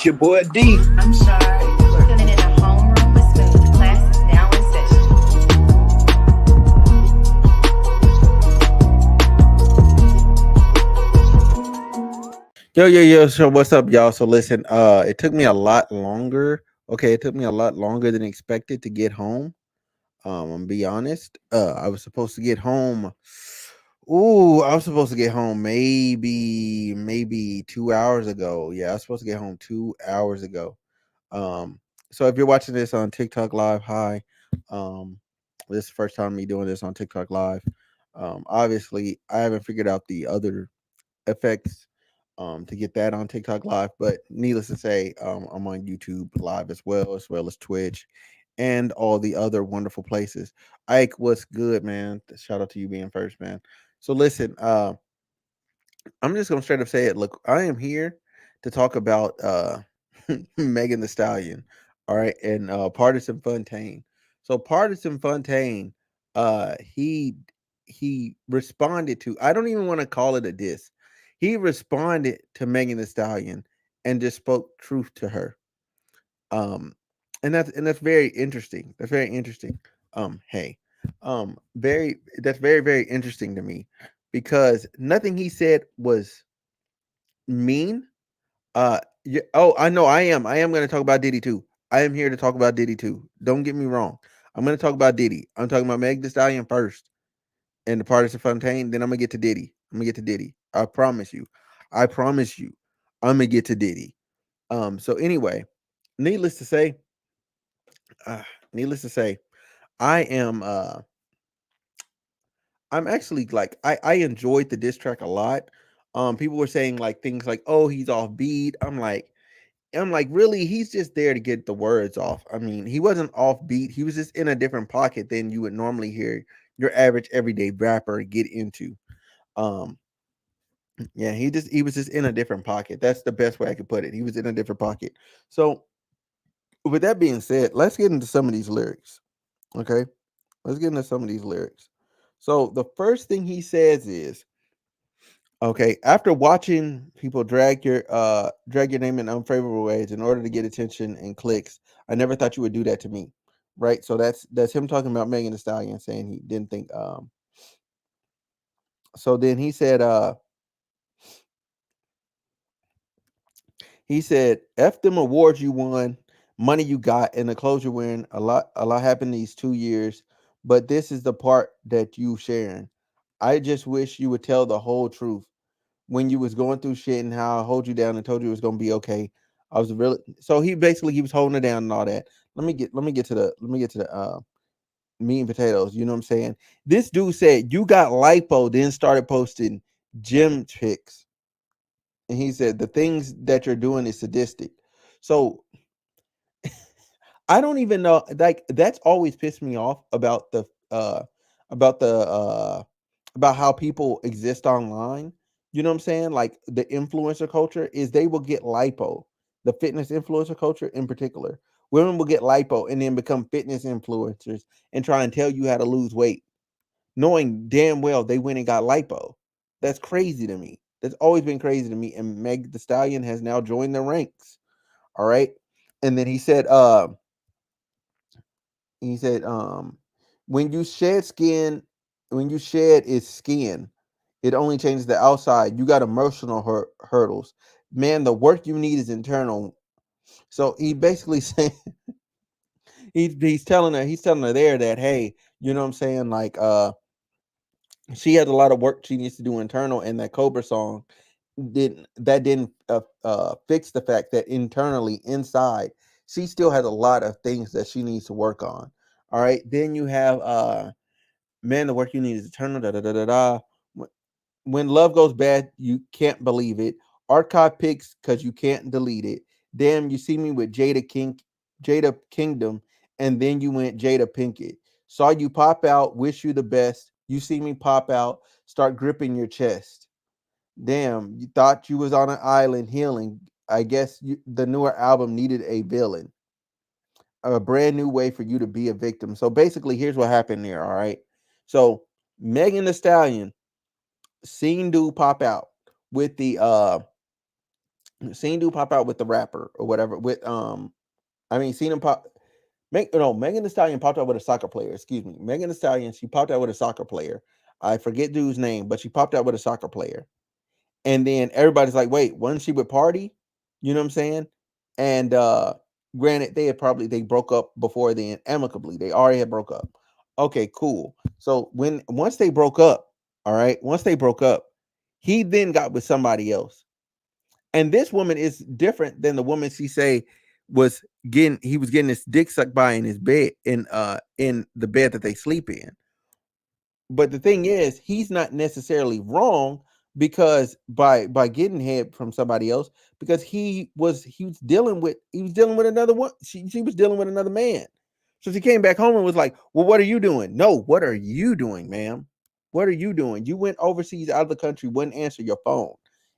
It's your boy D. I'm sorry. You're tuning in a homeroom with Smooth. Class is now in session. Yo. So what's up, y'all? So listen, it took me a lot longer. Okay, it took me a lot longer than expected to get home. I'm gonna be honest. I was supposed to get home. Ooh, I was supposed to get home maybe 2 hours ago. Yeah, I was supposed to get home 2 hours ago. Um, so if you're watching this on TikTok Live, hi. Um, this is the first time me doing this on TikTok Live. Obviously, I haven't figured out the other effects to get that on TikTok Live. But needless to say, I'm on YouTube Live as well as Twitch and all the other wonderful places. Ike, what's good, man? Shout out to you being first, man. So listen, I'm just gonna straight up say it. Look, I am here to talk about Megan the Stallion, all right, and Partisan Fontaine. So Partisan Fontaine, he responded to. I don't even want to call it a diss. He responded to Megan the Stallion and just spoke truth to her. Um, and that's very interesting. That's very interesting. Hey, very very interesting to me because nothing he said was mean. Yeah, oh, I know I am. I am going to talk about Diddy too. I am here to talk about Diddy too. Don't get me wrong. I'm going to talk about Diddy. I'm talking about Meg Thee Stallion first and the Partisan Fontaine. Then I'm gonna get to Diddy. I'm gonna get to Diddy. I promise you. I promise you. I'm gonna get to Diddy. So anyway, needless to say, uh, needless to say, I am I'm actually like I enjoyed the diss track a lot. People were saying like things like, "Oh, he's off beat." I'm like, really? He's just there to get the words off. I mean, he wasn't off beat. He was just in a different pocket than you would normally hear your average everyday rapper get into. Um, yeah, he was just in a different pocket. That's the best way I could put it. He was in a different pocket. So, with that being said, let's get into some of these lyrics. Okay, let's get into some of these lyrics. So, the first thing he says is, okay, after watching people drag your name in unfavorable ways in order to get attention and clicks, I never thought you would do that to me. Right? So that's him talking about Megan Thee Stallion saying he didn't think so then he said F them awards you won, money you got, and the clothes you're wearing. A lot happened these 2 years, but this is the part that you sharing. I just wish you would tell the whole truth when you was going through shit and how I hold you down and told you it was gonna be okay. I was really so he was holding it down and all that. Let me get to the meat and potatoes. You know what I'm saying? This dude said you got lipo, then started posting gym pics, and he said the things that you're doing is sadistic. So I don't even know. Like that's always pissed me off about the about how people exist online. You know what I'm saying? Like the influencer culture is they will get lipo, the fitness influencer culture in particular. Women will get lipo and then become fitness influencers and try and tell you how to lose weight, knowing damn well they went and got lipo. That's crazy to me. That's always been crazy to me. And Meg the Stallion has now joined the ranks. All right. And then he said, when you shed skin, when you shed its skin, it only changes the outside. You got emotional hurdles. Man, the work you need is internal. So he basically saying he's telling her there that hey, you know what I'm saying? Like she has a lot of work she needs to do internal, and that Cobra song didn't fix the fact that internally inside she still has a lot of things that she needs to work on. All right. Then you have man, the work you need is eternal. Da da da da da. When love goes bad, you can't believe it. Archive pics because you can't delete it. Damn, you see me with Jada Kingdom, and then you went Jada Pinkett. Saw you pop out, wish you the best. You see me pop out, start gripping your chest. Damn, you thought you was on an island healing. I guess the newer album needed a villain, a brand new way for you to be a victim. So basically, here's what happened there. All right. So Megan the Stallion seen dude pop out with the Seen dude pop out with the rapper or whatever. With I mean, seen him pop. No, Megan Thee Stallion popped out with a soccer player. Excuse me, Megan Thee Stallion. She popped out with a soccer player. I forget dude's name, but she popped out with a soccer player. And then everybody's like, "Wait, wasn't she with Pardi?" You know what I'm saying? And granted, they broke up before then amicably. They already had broke up. Okay, cool. So once they broke up, all right, once they broke up, he then got with somebody else. And this woman is different than the woman she say was he was getting his dick sucked by in his bed in the bed that they sleep in. But the thing is, he's not necessarily wrong because by getting head from somebody else, because he was dealing with another one. She was dealing with another man. So she came back home and was like, "Well, what are you doing?" No, what are you doing, ma'am? What are you doing? You went overseas out of the country, wouldn't answer your phone.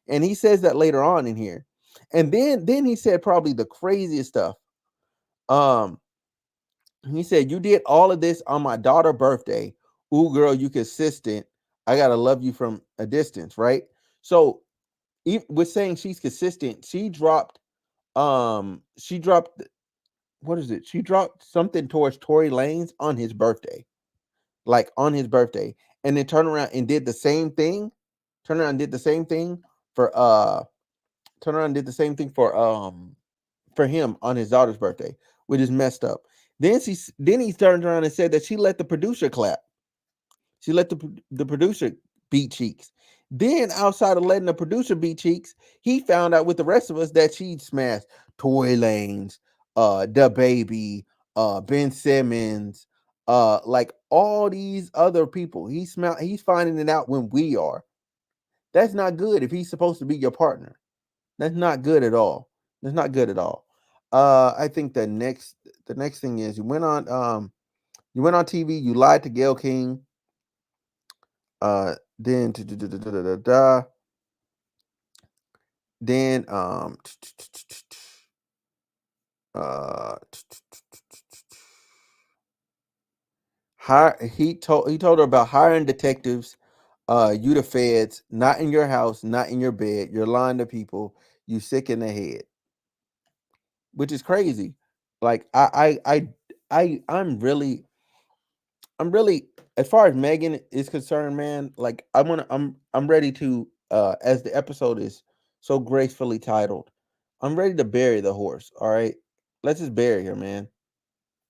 And he says that later on in here. And then he said probably the craziest stuff. Um, he said, "You did all of this on my daughter's birthday. Ooh, girl, you consistent. I gotta love you from a distance, right?" So with saying she's consistent, she dropped what is it? She dropped something towards Tory Lanez on his birthday. Like on his birthday. And then turned around and did the same thing. Turned around and did the same thing for turned around and did the same thing for him on his daughter's birthday, which is messed up. Then he turned around and said that she let the producer clap. She let the producer beat cheeks. Then outside of letting the producer beat cheeks, he found out with the rest of us that she'd smashed Tory Lanez, the baby, Ben Simmons, like all these other people. He's finding it out when we are. That's not good if he's supposed to be your partner. That's not good at all. That's not good at all. I think the next thing is you went on TV, you lied to Gail King. Then then uh he told her about hiring detectives, you the feds, not in your house, not in your bed. You're lying to people. You sick in the head, which is crazy. Like I'm really, as far as Megan is concerned, man, like I'm ready to as the episode is so gracefully titled, I'm ready to bury the horse, all right? Let's just bury her, man.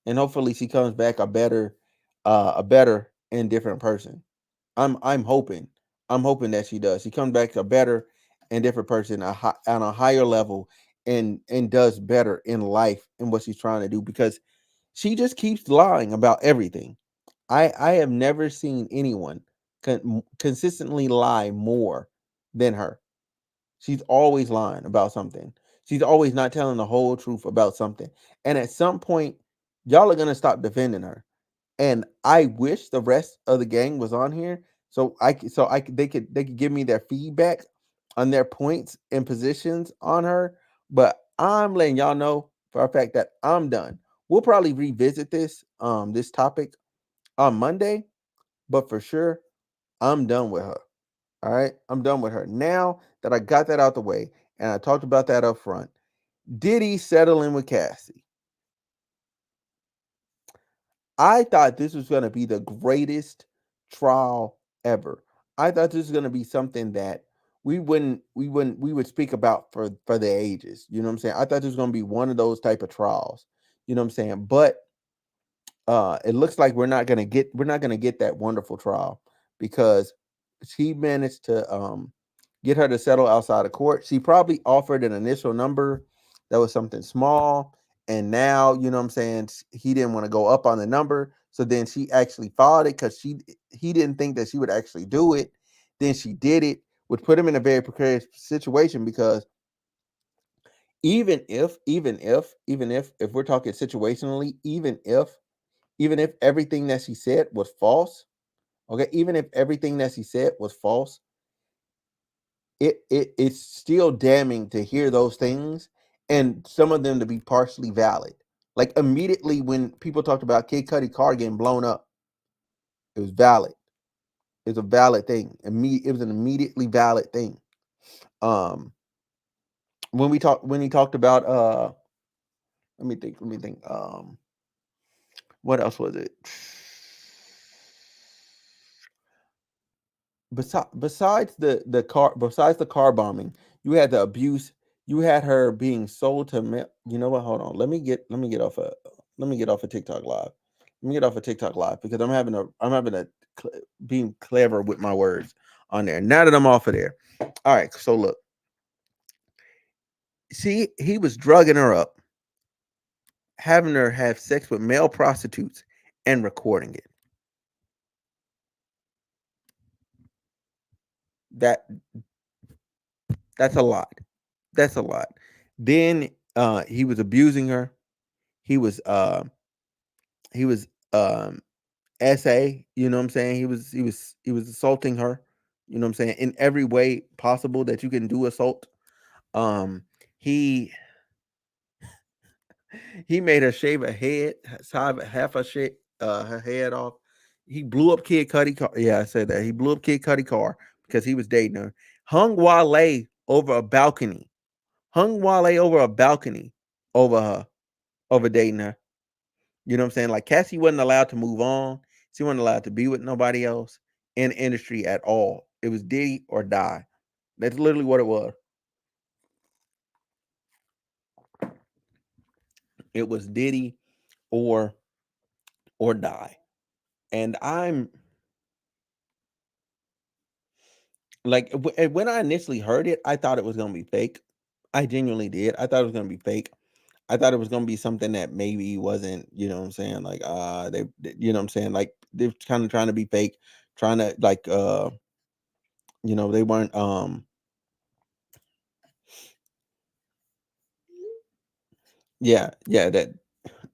And hopefully she comes back a better and different person. I'm hoping. I'm hoping that she does. She comes back a better and different person on a higher level and does better in life in what she's trying to do because she just keeps lying about everything. I have never seen anyone consistently lie more than her. She's always lying about something. She's always not telling the whole truth about something. And at some point, y'all are gonna stop defending her. And I wish the rest of the gang was on here they could give me their feedback on their points and positions on her. But I'm letting y'all know for a fact that I'm done. We'll probably revisit this topic on Monday, but for sure, I'm done with her. All right, I'm done with her. Now that I got that out the way and I talked about that up front, Diddy settling with Cassie. I thought this was going to be the greatest trial ever. I thought this was going to be something that we would speak about for the ages. You know what I'm saying? I thought this was going to be one of those type of trials. You know what I'm saying? But it looks like we're not gonna get that wonderful trial because she managed to get her to settle outside of court. She probably offered an initial number that was something small, and now you know what I'm saying he didn't want to go up on the number, so then she actually filed it because he didn't think that she would actually do it. Then she did it, which put him in a very precarious situation because even if we're talking situationally, even if everything that she said was false, okay, even if everything that she said was false, it's still damning to hear those things and some of them to be partially valid. Like immediately when people talked about Kid Cudi car getting blown up, it was valid. It's a valid thing. It was an immediately valid thing. Um, when he talked about let me think what else was it? Besides the car bombing, you had the abuse. You had her being sold to you know what? Hold on. Let me get off a TikTok live. Let me get off a TikTok live because I'm having a being clever with my words on there. Now that I'm off of there. All right. So look, see, he was drugging her up, having her have sex with male prostitutes, and recording it. That that's a lot. That's a lot. Then he was abusing her. He was he was SA, you know what I'm saying? He was assaulting her, you know what I'm saying, in every way possible that you can do assault. Um he he made her shave her head, half her shit her head off. He blew up Kid Cudi car. Yeah, I said that. He blew up Kid Cudi car because he was dating her. Hung Wale over a balcony. Hung Wale over a balcony over her, over dating her. You know what I'm saying? Like Cassie wasn't allowed to move on. She wasn't allowed to be with nobody else in the industry at all. It was Diddy or die. That's literally what it was. It was Diddy or die. And I'm like when I initially heard it, I thought it was gonna be fake. I genuinely did. I thought it was gonna be fake. I thought it was gonna be something that maybe wasn't, you know what I'm saying? Like you know what I'm saying? Like they're kind of trying to be fake, trying to like they weren't yeah, that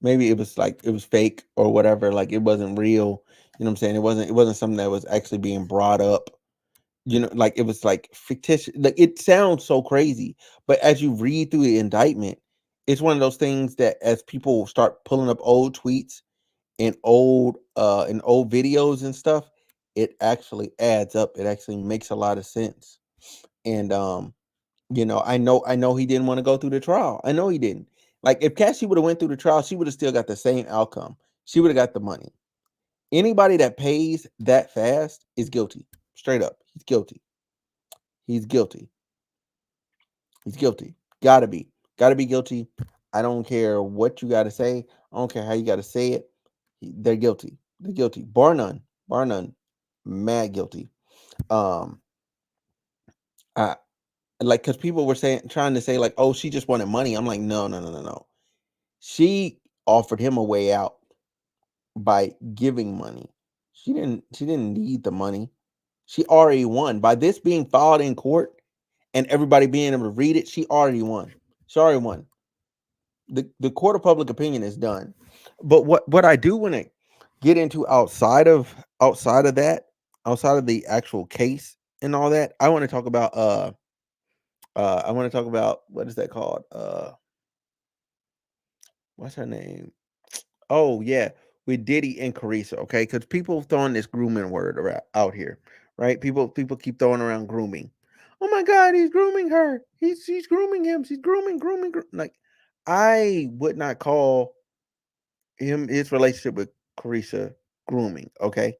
maybe it was like it was fake or whatever, like it wasn't real. You know what I'm saying? It wasn't something that was actually being brought up. Like it was like fictitious. Like it sounds so crazy, but as you read through the indictment, it's one of those things that as people start pulling up old tweets and old videos and stuff, it actually adds up. It actually makes a lot of sense. And I know he didn't want to go through the trial. I know he didn't. Like if Cassie would have went through the trial, she would have still got the same outcome. She would have got the money. Anybody that pays that fast is guilty. Straight up. He's guilty. He's guilty. He's guilty. Gotta be. Gotta be guilty. I don't care what you gotta say. I don't care how you gotta say it. They're guilty. They're guilty. Bar none. Bar none. Mad guilty. Um I like because people were trying to say like, oh, she just wanted money. I'm like, no, no, no, no, no. She offered him a way out by giving money. She didn't need the money. She already won. By this being filed in court and everybody being able to read it, she already won. She already won. The court of public opinion is done. But what I do want to get into outside of that, outside of the actual case and all that, I want to talk about I want to talk about what is that called? What's her name? Oh yeah, with Diddy and Carissa, okay? Because people throwing this grooming word around out here, right? People keep throwing around grooming. Oh my God, he's grooming her. She's grooming him. She's grooming. Like, I would not call his relationship with Carissa grooming. Okay,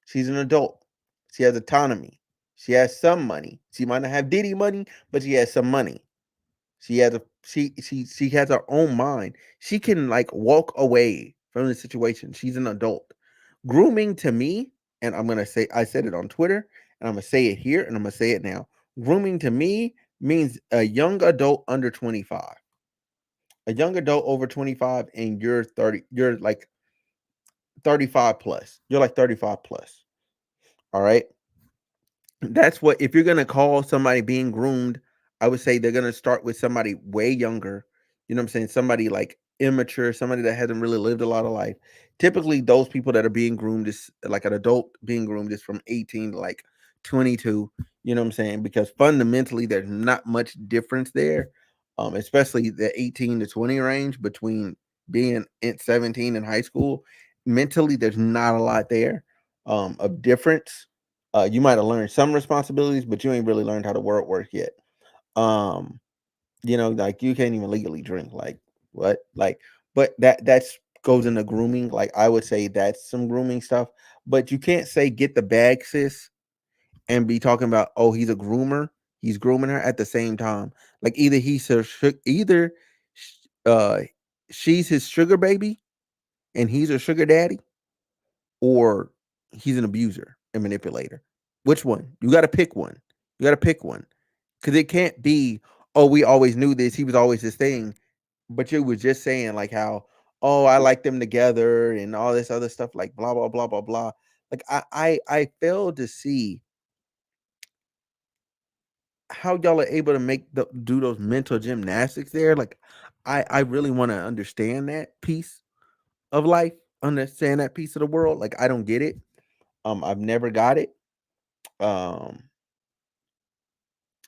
she's an adult. She has autonomy. She has some money. She might not have Diddy money, but she has some money. She has her own mind. She can like walk away from the situation. She's an adult. Grooming to me, and I said it on Twitter, and I'm gonna say it here, and I'm gonna say it now. Grooming to me means a young adult under 25. A young adult over 25 and you're 30, you're like 35 plus. You're like 35 plus. All right. That's what if you're gonna call somebody being groomed, I would say they're gonna start with somebody way younger. You know what I'm saying? Somebody like immature, somebody that hasn't really lived a lot of life. Typically, those people that are being groomed is like an adult being groomed is from 18 to like 22. You know what I'm saying? Because fundamentally, there's not much difference there, especially the 18 to 20 range between being in 17 in high school. Mentally, there's not a lot there of difference. You might have learned some responsibilities, but you ain't really learned how to work yet. Um, Like you can't even legally drink. Like what? Like, but that's goes into grooming. Like I would say that's some grooming stuff. But you can't say get the bag, sis, and be talking about, oh, he's a groomer. He's grooming her at the same time. Like either uh she's his sugar baby and he's her sugar daddy, or he's an abuser and manipulator. Which one? You got to pick one. You got to pick one. Because it can't be, oh, we always knew this. He was always this thing. But you was just saying, like, how, oh, I like them together and all this other stuff, like, blah, blah, blah, blah, blah. Like, I failed to see how y'all are able to do those mental gymnastics there. Like, I really want to understand that piece of life, understand that piece of the world. Like, I don't get it. I've never got it. Um,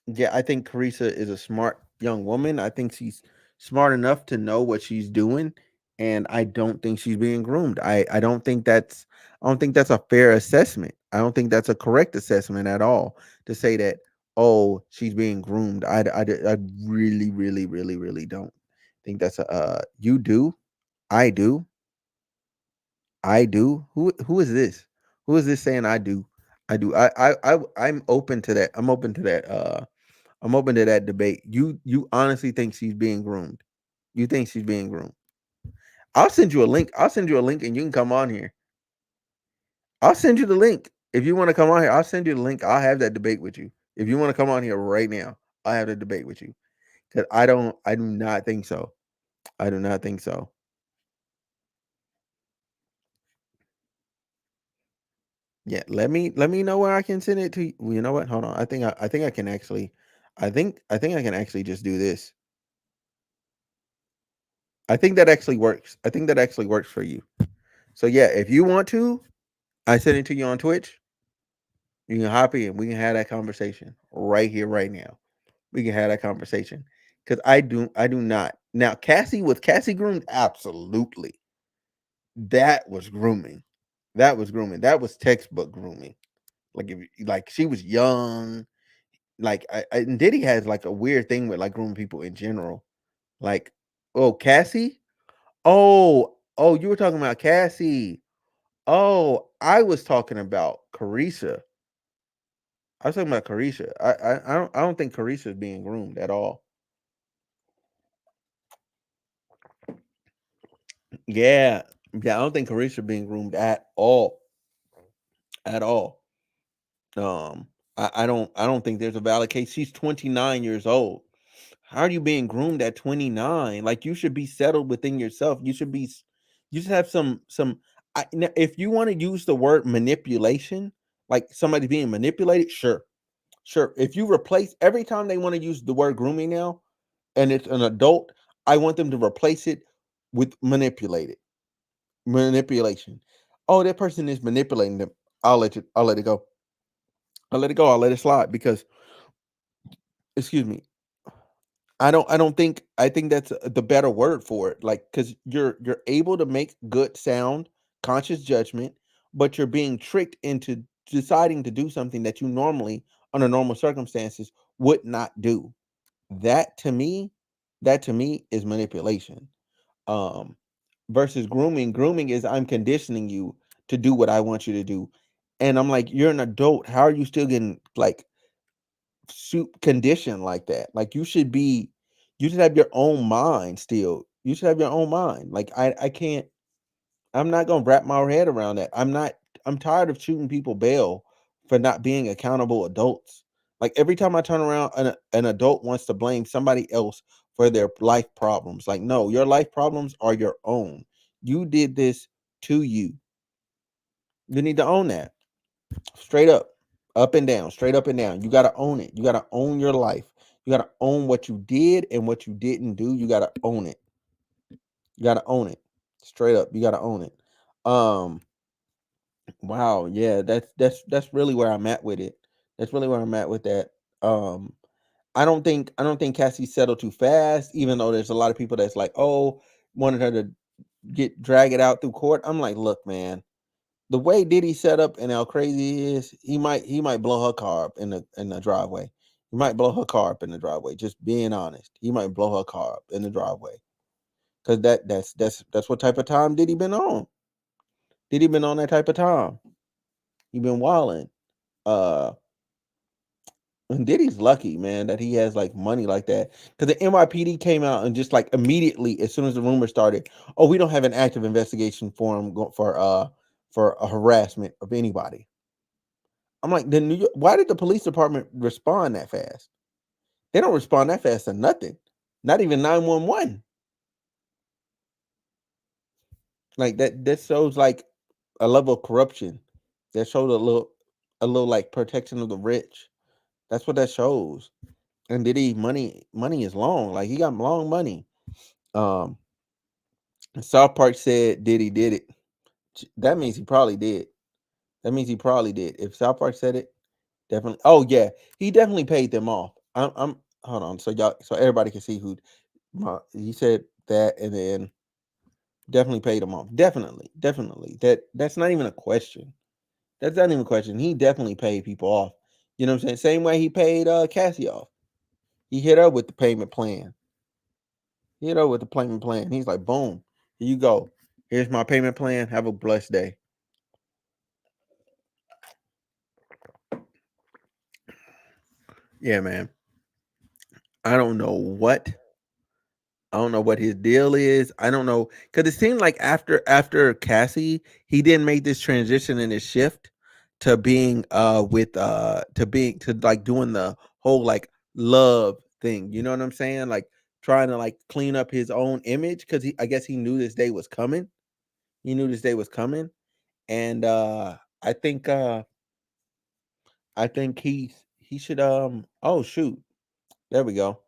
Yeah, I think Carissa is a smart young woman. I think she's smart enough to know what she's doing, and I don't think she's being groomed. I don't think that's a fair assessment. I don't think that's a correct assessment at all to say that, oh, she's being groomed. I really really really really don't think that's a you do. I do. I do. Who is this? Who is this saying I do? I do. I'm open to that. I'm open to that I'm open to that debate. You honestly think she's being groomed? You think she's being groomed? I'll send you a link. I'll send you a link and you can come on here. I'll send you the link. If you want to come on here, I'll send you the link. I'll have that debate with you. If you want to come on here right now, I'll have the debate with you. Cause I do not think so. I do not think so. Yeah, let me know where I can send it to you. Well, you know what? Hold on. I think I can actually I think I can actually just do this. I think that actually works. I think that actually works for you. So yeah, if you want to, I send it to you on Twitch. You can hop in. We can have that conversation right here, right now. We can have that conversation because I do not. Now, Cassie was Cassie groomed. Absolutely, that was grooming. That was grooming. That was textbook grooming. Like like she was young. Like and Diddy has like a weird thing with like grooming people in general. Like, oh, Cassie. Oh, you were talking about Cassie. Oh, I was talking about Carissa. I was talking about Carisha. I don't think Carisha is being groomed at all. Yeah. Yeah, I don't think Carisha being groomed at all. At all. I don't think there's a valid case. She's 29 years old. How are you being groomed at 29? Like you should be settled within yourself. You should have some now, if you want to use the word manipulation, like somebody being manipulated, sure. Sure. If you replace every time they want to use the word grooming now, and it's an adult, I want them to replace it with manipulation. Oh, that person is manipulating them. I'll let it go. I'll let it go. I'll let it slide because, excuse me, I think that's the better word for it. Like cuz you're able to make good sound, conscious judgment, but you're being tricked into deciding to do something that you normally under normal circumstances would not do. That to me, that to me is manipulation. Um, versus grooming is I'm conditioning you to do what I want you to do. And I'm like, you're an adult. How are you still getting like soup conditioned like that? Like you should have your own mind still. You should have your own mind. Like I can't I'm not gonna wrap my head around that. I'm tired of shooting people bail for not being accountable adults. Like every time I turn around, an adult wants to blame somebody else for their life problems. Like, no, your life problems are your own. You did this to you. You need to own that. Straight up and down, straight up and down. You gotta own it. You gotta own your life. You gotta own what you did and what you didn't do. You gotta own it. You gotta own it. Straight up. You gotta own it. Um Wow, yeah, that's really where I'm at with it. That's really where I'm at with that. Um, I don't think Cassie settled too fast, even though there's a lot of people that's like, oh, wanted her to drag it out through court. I'm like, look, man, the way Diddy set up and how crazy he is, he might blow her car up in the driveway. He might blow her car up in the driveway. Just being honest, he might blow her car up in the driveway because that's what type of time Diddy been on. Diddy been on that type of time. He been wilding. Uh, and Diddy's lucky, man, that he has like money like that. Because the NYPD came out and just like immediately, as soon as the rumor started, oh, we don't have an active investigation for him for a harassment of anybody. I'm like, the New York, why did the police department respond that fast? They don't respond that fast to nothing. Not even 911. Like that shows like a level of corruption. That shows a little like protection of the rich. That's what that shows. And Diddy money is long. Like he got long money. Um South Park said Diddy did it. That means he probably did. That means he probably did. If South Park said it, definitely. Oh yeah, he definitely paid them off. I'm hold on, so everybody can see who. He said that, and then definitely paid him off. Definitely. That's not even a question. That's not even a question. He definitely paid people off. You know what I'm saying? Same way he paid Cassie off. He hit her with the payment plan. He hit her with the payment plan. He's like, boom, here you go. Here's my payment plan. Have a blessed day. Yeah, man. I don't know what I don't know what his deal is. I don't know because it seemed like after Cassie, he didn't make this transition and this shift to being to like doing the whole like love thing. You know what I'm saying? Like trying to like clean up his own image because I guess he knew this day was coming. He knew this day was coming, and I think he should oh shoot, there we go.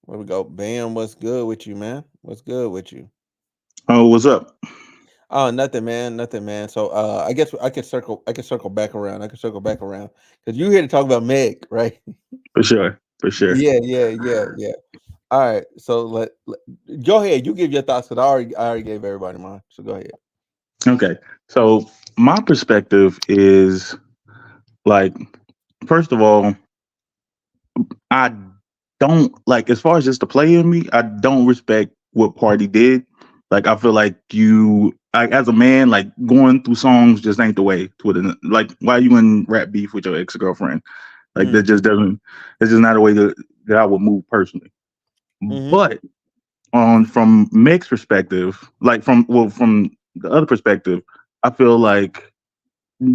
There we go. Bam, what's good with you, man? What's good with you? Oh, what's up? Oh, nothing, man. Nothing, man. So, I guess I could circle back around. I could circle back around because you're here to talk about Meg, right? For sure. For sure. Yeah. All right. So go ahead. You give your thoughts because I already gave everybody mine. So go ahead. Okay. So my perspective is like, first of all, I don't like as far as just the play in me, I don't respect what Party did. Like I feel like you like as a man, like going through songs just ain't the way to it. Like why you in rap beef with your ex girlfriend? Like that Mm, just doesn't it's just not a way that I would move personally. mm-hmm. But on from Meg's perspective, like from the other perspective, I feel like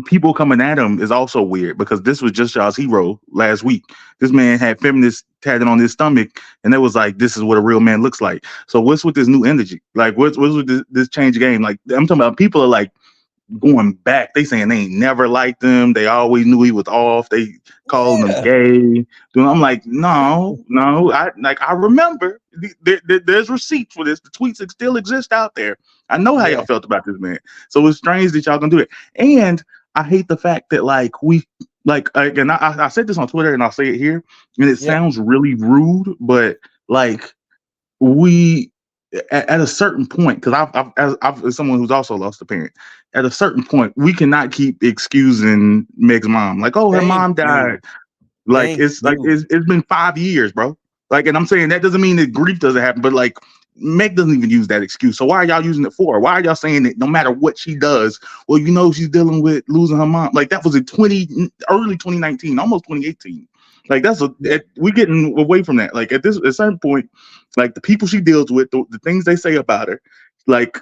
people coming at him is also weird because this was just y'all's hero last week. This man had feminists tatted on his stomach, and it was like, this is what a real man looks like. So what's with this new energy? Like what's with this change game? Like I'm talking about people are like going back. They saying they ain't never liked him. They always knew he was off. They calling him Yeah. gay. I'm like, no. I remember. There's receipts for this. The tweets that still exist out there. I know how y'all Yeah. felt about this man. So it's strange that y'all gonna do it. And I hate the fact that like we and I said this on Twitter and I'll say it here, and it Yep. sounds really rude, but like we at a certain point, because as someone who's also lost a parent, at a certain point, we cannot keep excusing Meg's mom. Like, oh, her Thank mom died. you. Thank Like you. it's been 5 years, bro. Like, and I'm saying that doesn't mean that grief doesn't happen, but like Meg doesn't even use that excuse. So why are y'all using it for? Why are y'all saying that no matter what she does, well, she's dealing with losing her mom? Like that was in early 2019, almost 2018. Like Yeah. we getting away from that. Like at a certain point, like the people she deals with, the things they say about her, like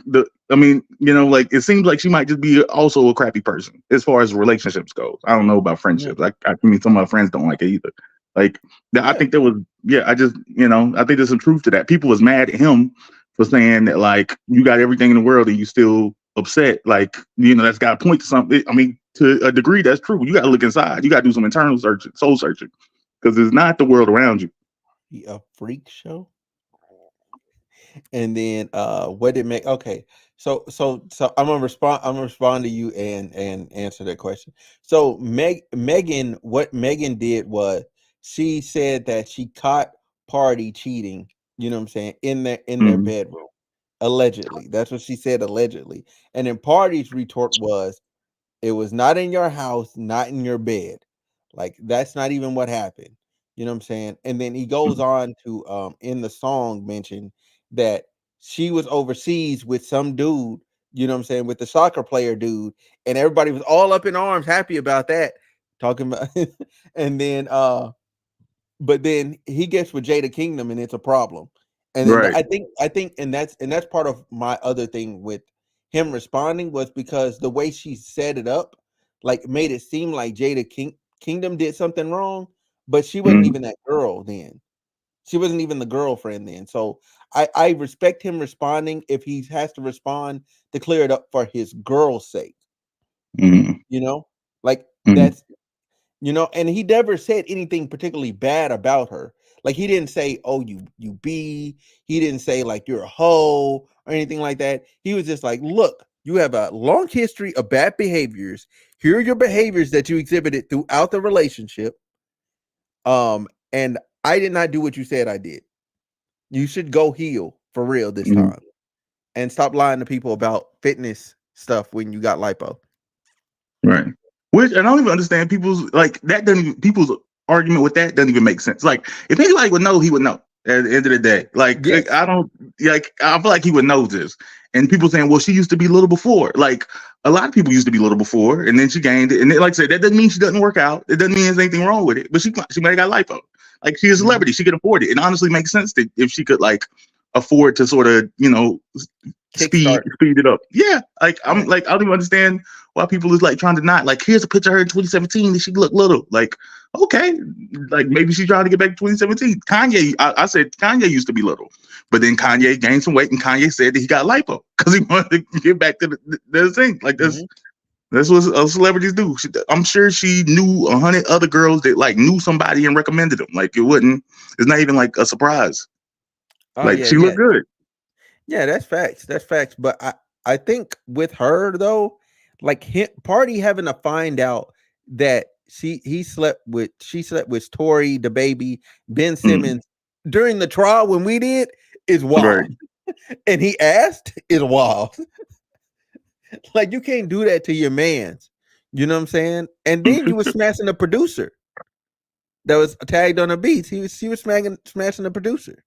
I mean, like it seems like she might just be also a crappy person as far as relationships goes. I don't know about Yeah. friendships. I mean, some of my friends don't like it either. Like, I Yeah. think there was, yeah, I think there's some truth to that. People was mad at him for saying that, like, you got everything in the world and you still upset. Like, that's got to point to something. I mean, to a degree, that's true. You got to look inside. You got to do some internal searching, soul searching, because it's not the world around you. He a freak show. And then what did make okay. So I'm gonna respond to you and answer that question. So Megan, what Megan did was she said that she caught Party cheating, you know what I'm saying, in their Mhm. bedroom. Allegedly. That's what she said, allegedly. And then Party's retort was, it was not in your house, not in your bed. Like that's not even what happened. You know what I'm saying? And then he goes on to in the song mention that she was overseas with some dude, you know what I'm saying, with the soccer player dude, and everybody was all up in arms, happy about that, talking about and then but then he gets with Jada Kingdom and it's a problem. And then Right. I think and that's part of my other thing with him responding was because the way she set it up, like made it seem like Kingdom did something wrong, but she wasn't Mhm. even that girl then. She wasn't even the girlfriend then. So I respect him responding if he has to respond to clear it up for his girl's sake, Mhm. you know? Like Mhm. that's and he never said anything particularly bad about her. Like he didn't say, "Oh, you be." He didn't say like you're a hoe or anything like that. He was just like, "Look, you have a long history of bad behaviors. Here are your behaviors that you exhibited throughout the relationship. And I did not do what you said I did. You should go heal for real this Mhm. time and stop lying to people about fitness stuff when you got lipo." Right. Which I don't even understand people's like that doesn't even people's argument with that doesn't even make sense. Like if anybody would know, he would know at the end of the day. Like Yes. I don't like I feel like he would know this. And people saying, well, she used to be little before. Like a lot of people used to be little before and then she gained it. And then, like I said, that doesn't mean she doesn't work out. It doesn't mean there's anything wrong with it. But she might have got lipo. Like she's a Mhm. celebrity. She could afford it. It honestly makes sense that if she could like afford to sort of, speed Kickstart. speed it up. Yeah. Like I'm Yeah. like I don't even understand why people is like trying to not like here's a picture of her in 2017 and she looked little. Like, okay, like maybe she's trying to get back to 2017. Kanye, I said Kanye used to be little, but then Mhm. Kanye gained some weight and Kanye said that he got lipo because he wanted to get back to the thing. Like Mhm. that's what celebrities do. I'm sure she knew 100 other girls that like knew somebody and recommended them. Like it's not even like a surprise. Oh Like yeah, she yeah. looked good. Yeah, that's facts. That's facts. But I think with her though, like Party having to find out that she slept with Tory, the baby, Ben Mm, Simmons during the trial when we did is right. wild. And he asked is wild. Like you can't do that to your man's. You know what I'm saying? And then you was smashing the producer that was tagged on the beats. She was smashing the producer.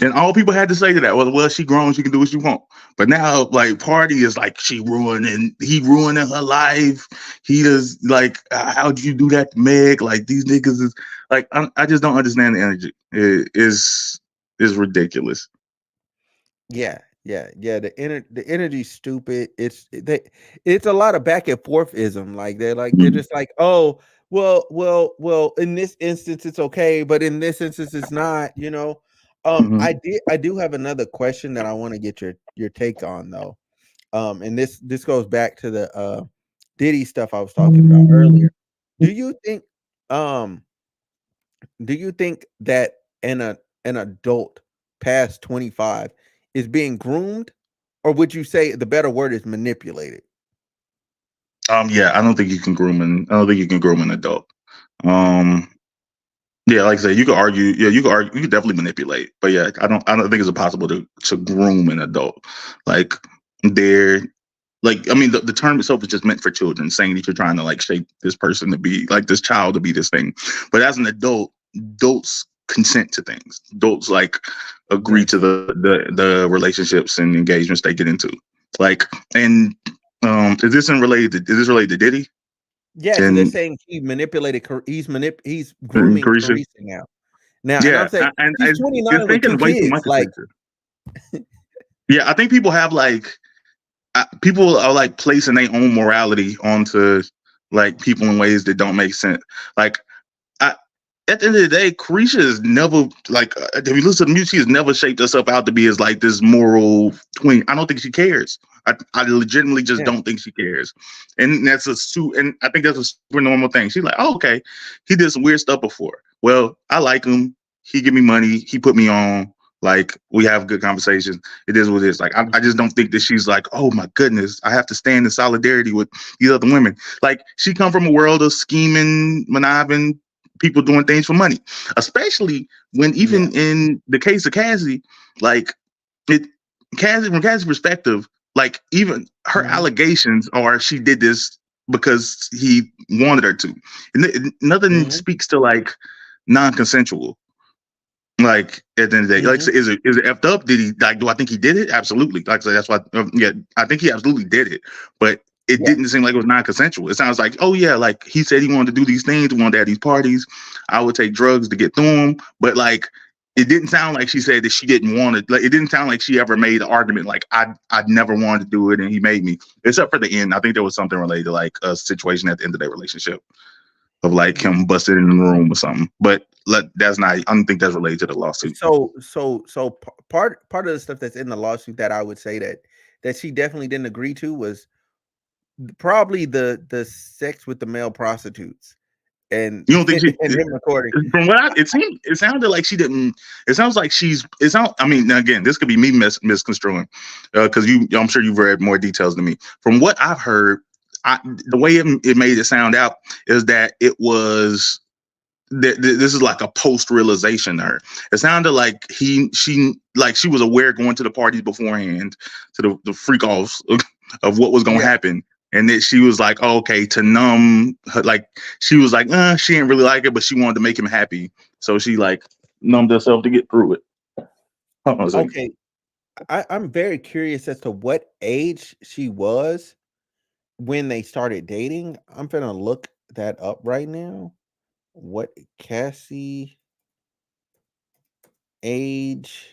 And all people had to say to that was, well, she grown, she can do what she want. But now, like, Party is like, he ruining her life. He is like, how'd you do that to Meg? Like, these niggas is like, I just don't understand the energy. It is ridiculous. Yeah, yeah, yeah. The energy's stupid. It's a lot of back and forthism. Like they're Mhm. just like, oh, well. In this instance, it's okay, but in this instance, it's not. Mhm. I do have another question that I want to get your take on though. And this goes back to the Diddy stuff I was talking about earlier. Do you think um do you think that an adult past 25 is being groomed, or would you say the better word is manipulated? Yeah, I don't think you can groom an adult. Um, yeah, like I said, you could argue. Yeah, you could argue. You could definitely manipulate. But yeah, I don't think it's possible to groom an adult. Like they're like I mean the term itself is just meant for children, saying that you're trying to like shape this person to be like this child to be this thing. But as an adult, adults consent to things. Adults like agree to Yes. the relationships and engagements they get into. Like and is this related to Diddy Yeah, so they're and, saying he manipulated he's grooming Carisha? Carissa now. And I'm Yeah, saying and she's 29 it's with thinking two way too kids. much of Like, Carisha. Yeah, I think people have like people are like placing their own morality onto like people in ways that don't make sense. Like I, at the end of the day, Carisha is never like if you listen to music, she has never shaped herself out to be as like this moral queen. I don't think she cares. I legitimately just yeah. don't think she cares, and and I think that's a super normal thing. She's like, oh, okay, he did some weird stuff before. Well, I like him. He give me money. He put me on. Like we have good conversations. It is what it is. Like I just Mhm. don't think that she's like, oh my goodness, I have to stand in solidarity with these other women. Like she come from a world of scheming, conniving, people doing things for money, especially when Yeah. even in the case of Cassie, like it, Cassie from Cassie's perspective, like even her Mhm. allegations are she did this because he wanted her to. Nothing Hmm. speaks to like non-consensual. Like at the end of the day, like Hmm. so is it effed up? Did he like? Do I think he did it? Absolutely. Like so that's why. Yeah, I think he absolutely did it. But it Yeah. didn't seem like it was non-consensual. It sounds like, oh yeah, like he said he wanted to do these things, he wanted to have these parties. I would take drugs to get through them. But like, it didn't sound like she said that she didn't want it. Like it didn't sound like she ever made the argument like I never wanted to do it and he made me. Except for the end, I think there was something related to like a situation at the end of their relationship of like Yeah. him busted in the room or something. But that's not. I don't think that's related to the lawsuit. So part of the stuff that's in the lawsuit that I would say that she definitely didn't agree to was probably the sex with the male prostitutes and You don't think she? and him recording. From what it sounded like she didn't. It sounds like she's. It sounds. I mean, now again, this could be me misconstruing, because I'm sure you've read more details than me. From what I've heard, the way it made it sound out is that it was. This is like a post realization to her. It sounded like she was aware going to the parties beforehand, to the freak offs of what was going to Yeah. happen, and that she was like, oh, okay, to numb her, like she was like, she didn't really like it, but she wanted to make him happy, so she like numbed herself to get through it. Hold on a second. Okay. I'm very curious as to what age she was when they started dating. I'm gonna look that up right now. What Cassie age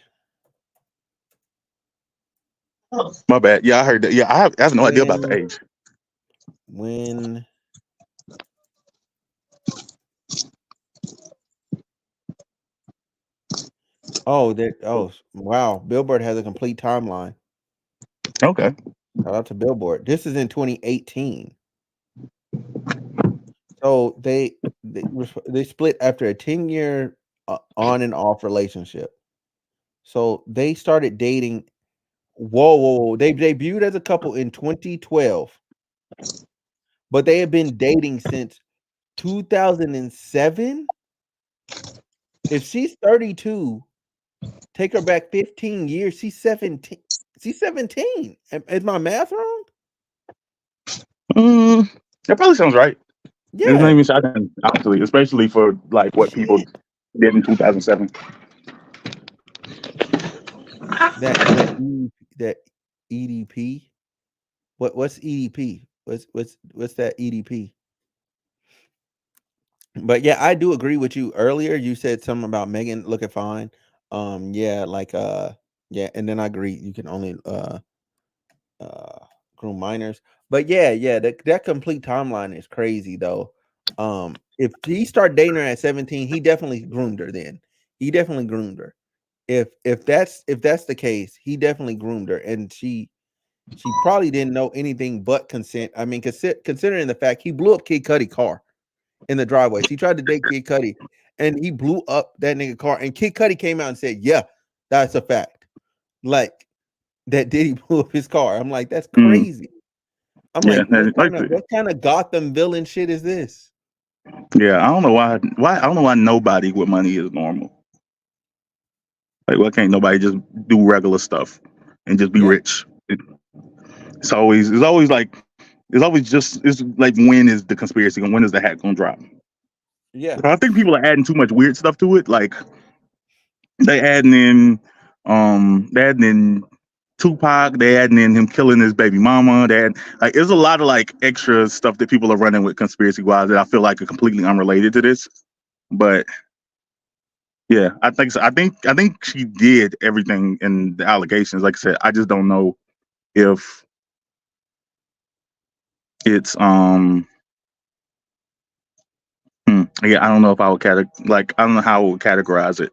My bad. Yeah, I heard that. Yeah, I have no idea about the when age. when oh that oh wow, Billboard has a complete timeline. Okay. Shout out to Billboard. This is in 2018. So they split after a 10-year on and off relationship. So they started dating. Whoa. They debuted as a couple in 2012, but they have been dating since 2007. If she's 32, take her back 15 years. She's 17. She's 17. Is my math wrong? Mm, that probably sounds right. It's not Yeah. even shocking, honestly, especially for like what people Shit. did in 2007. That EDP. What's EDP? What's that EDP? But yeah, I do agree with you. Earlier, you said something about Megan looking fine. Yeah, like yeah, and then I agree. You can only uh groom minors. But yeah, that complete timeline is crazy though. If he started dating her at 17, he definitely groomed her then. He definitely groomed her. If that's the case, he definitely groomed her, and she probably didn't know anything but consent. I mean, considering the fact he blew up Kid Cudi car in the driveway. She tried to date Kid Cudi, and he blew up that nigga car. And Kid Cudi came out and said, "Yeah, that's a fact." Like that Diddy blew up his car. I'm like, that's Mm, crazy. I'm yeah, like, what like kind of what kind of Gotham villain shit is this? yeah. I don't know why I don't know why nobody with money is normal. Like, why can't nobody just do regular stuff and just be Yeah, rich? It's always like it's like, when is the conspiracy? When is the hat gonna drop? yeah, I think people are adding too much weird stuff to it. Like they adding in, they adding in Tupac. They adding in him killing his baby mama. That like there's a lot of like extra stuff that people are running with conspiracy wise that I feel like are completely unrelated to this. But yeah, I think so. I think she did everything in the allegations. Like I said, I just don't know if it's yeah, I don't know if I would I don't know how I would categorize it.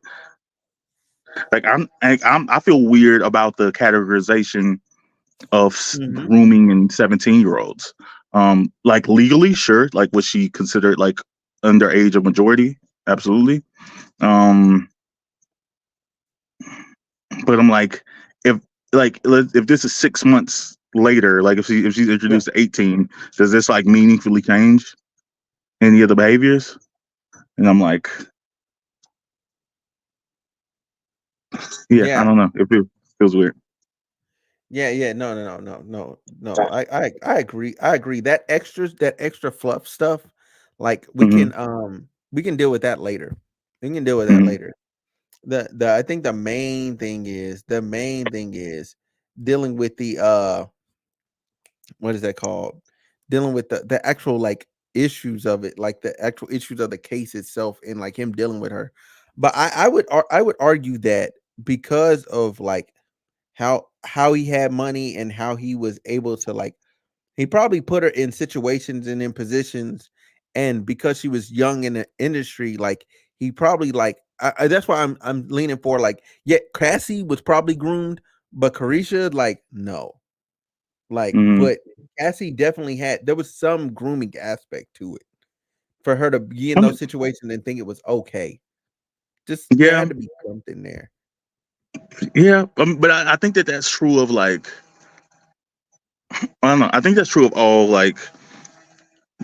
Like I feel weird about the categorization of hmm grooming and 17-year-olds. Like legally, sure. Like was she considered like underage of majority? Absolutely. Um, but I'm like, if if this is 6 months later, like if she's yeah, introduced to 18, does this like meaningfully change any of the behaviors? And I'm like, yeah, I yeah, don't know. It feels weird. Yeah. No. I agree. I agree. That extra fluff stuff, like Hmm. we can deal with that later. We can deal with that Hmm. later. The I think the main thing is dealing with the what is that called? Dealing with the actual like issues of it, like the actual issues of the case itself, and like him dealing with her. But I would argue that because of like how he had money and how he was able to like he probably put her in situations and in positions, and because she was young in the industry, like he probably like that's why I'm leaning for like yeah, Cassie was probably groomed, but Carisha like no, like Hmm. but Cassie definitely had there was some grooming aspect to it for her to be in I those mean, situations and think it was okay. Just there yeah, had to be something there. yeah, but I think that that's true of like I don't know. I think that's true of all like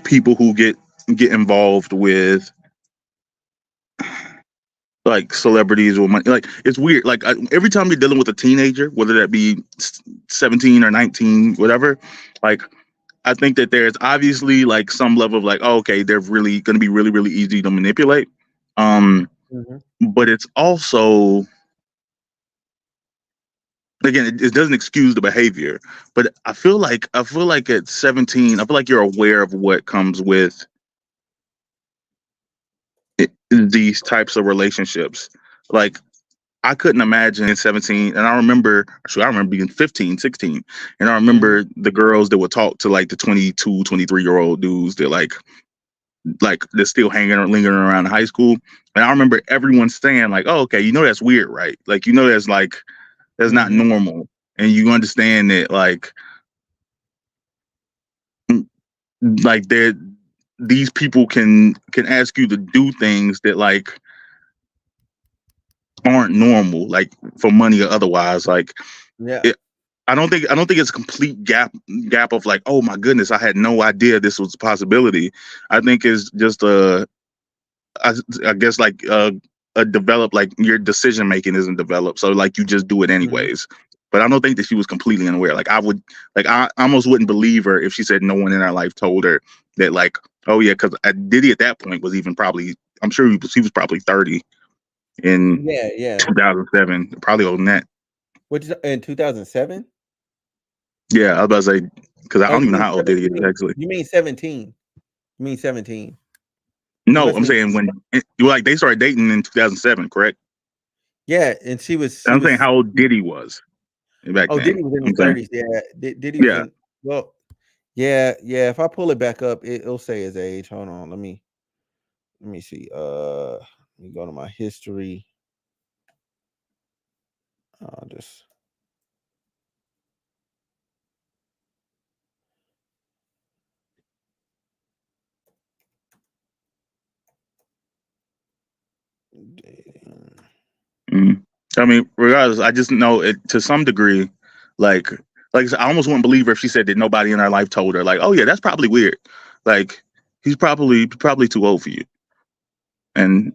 people who get involved with like celebrities or money. Like it's weird. Like every time you're dealing with a teenager, whether that be 17 or 19, whatever, like I think that there's obviously like some level of like, oh, okay, they're really going to be really, really easy to manipulate. Um, Mhm. but it's also, again, it doesn't excuse the behavior. But I feel like at 17, I feel like you're aware of what comes with these types of relationships. Like I couldn't imagine 17, and I remember actually I remember being 15, 16, and I Mhm. remember the girls that would talk to like the 22, 23-year-old dudes that like they're still hanging or lingering around high school. And I remember everyone saying like, "Oh, okay, you know that's weird, right? Like you know that's not Mhm. normal." And you understand that like they're these people can ask you to do things that like aren't normal, like for money or otherwise. Like Yeah. it, I don't think it's a complete gap of like, oh my goodness, I had no idea this was a possibility. I think it's just I, I guess like a developed like your decision making isn't developed, so like you just do it Mhm. anyways. But I don't think that she was completely unaware. Like I would, like I almost wouldn't believe her if she said no one in her life told her that. Like, oh yeah, because Diddy at that point was even probably, I'm sure he was probably 30 in Yeah, yeah. 2007, probably older than that. Which is in 2007? Yeah, I was about to say because I Oh, don't you even know mean how old seven Diddy is actually. you mean 17. You mean 17. You No, must I'm mean saying when like they started dating in 2007, correct? yeah, and And I'm saying how old Diddy was back oh, then. Diddy was in his I'm saying, 30s. Yeah, Diddy was yeah. in well, yeah, if I pull it back up, it'll say his age. Hold on, let me see. Let me go to my history. Just dating. Mhm. I mean, regardless, I just know it to some degree, like, like I said, I almost wouldn't believe her if she said that nobody in her life told her, like, oh yeah, that's probably weird. Like, he's probably too old for you. And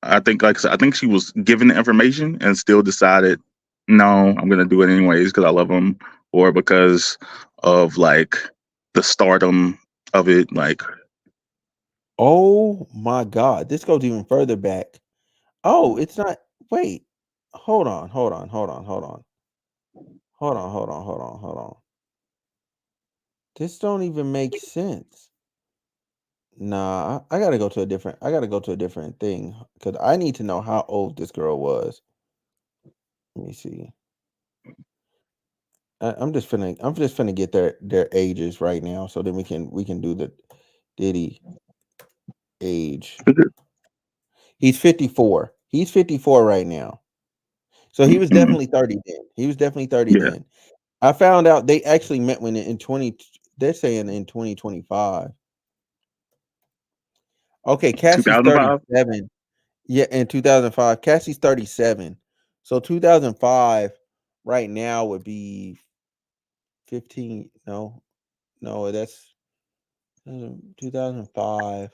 I think, like I said, I think she was given the information and still decided, no, I'm gonna do it anyways because I love him, or because of like the stardom of it. Like, Oh my god, this goes even further back. Oh, it's not wait. Hold on. This don't even make sense. Nah, I gotta go to a different. I gotta go to a different thing because I need to know how old this girl was. Let me see. I'm just finna get their ages right now, so then we can do the Diddy age. He's 54. He's 54 right now. So he was mm, definitely 30 then. He was definitely 30 yeah, then. I found out they actually met when in 20. They're saying in 2025. Okay, Cassie's 2005. 37. Yeah, in 2005. Cassie's 37. So 2005 right now would be 15. No, that's 2005.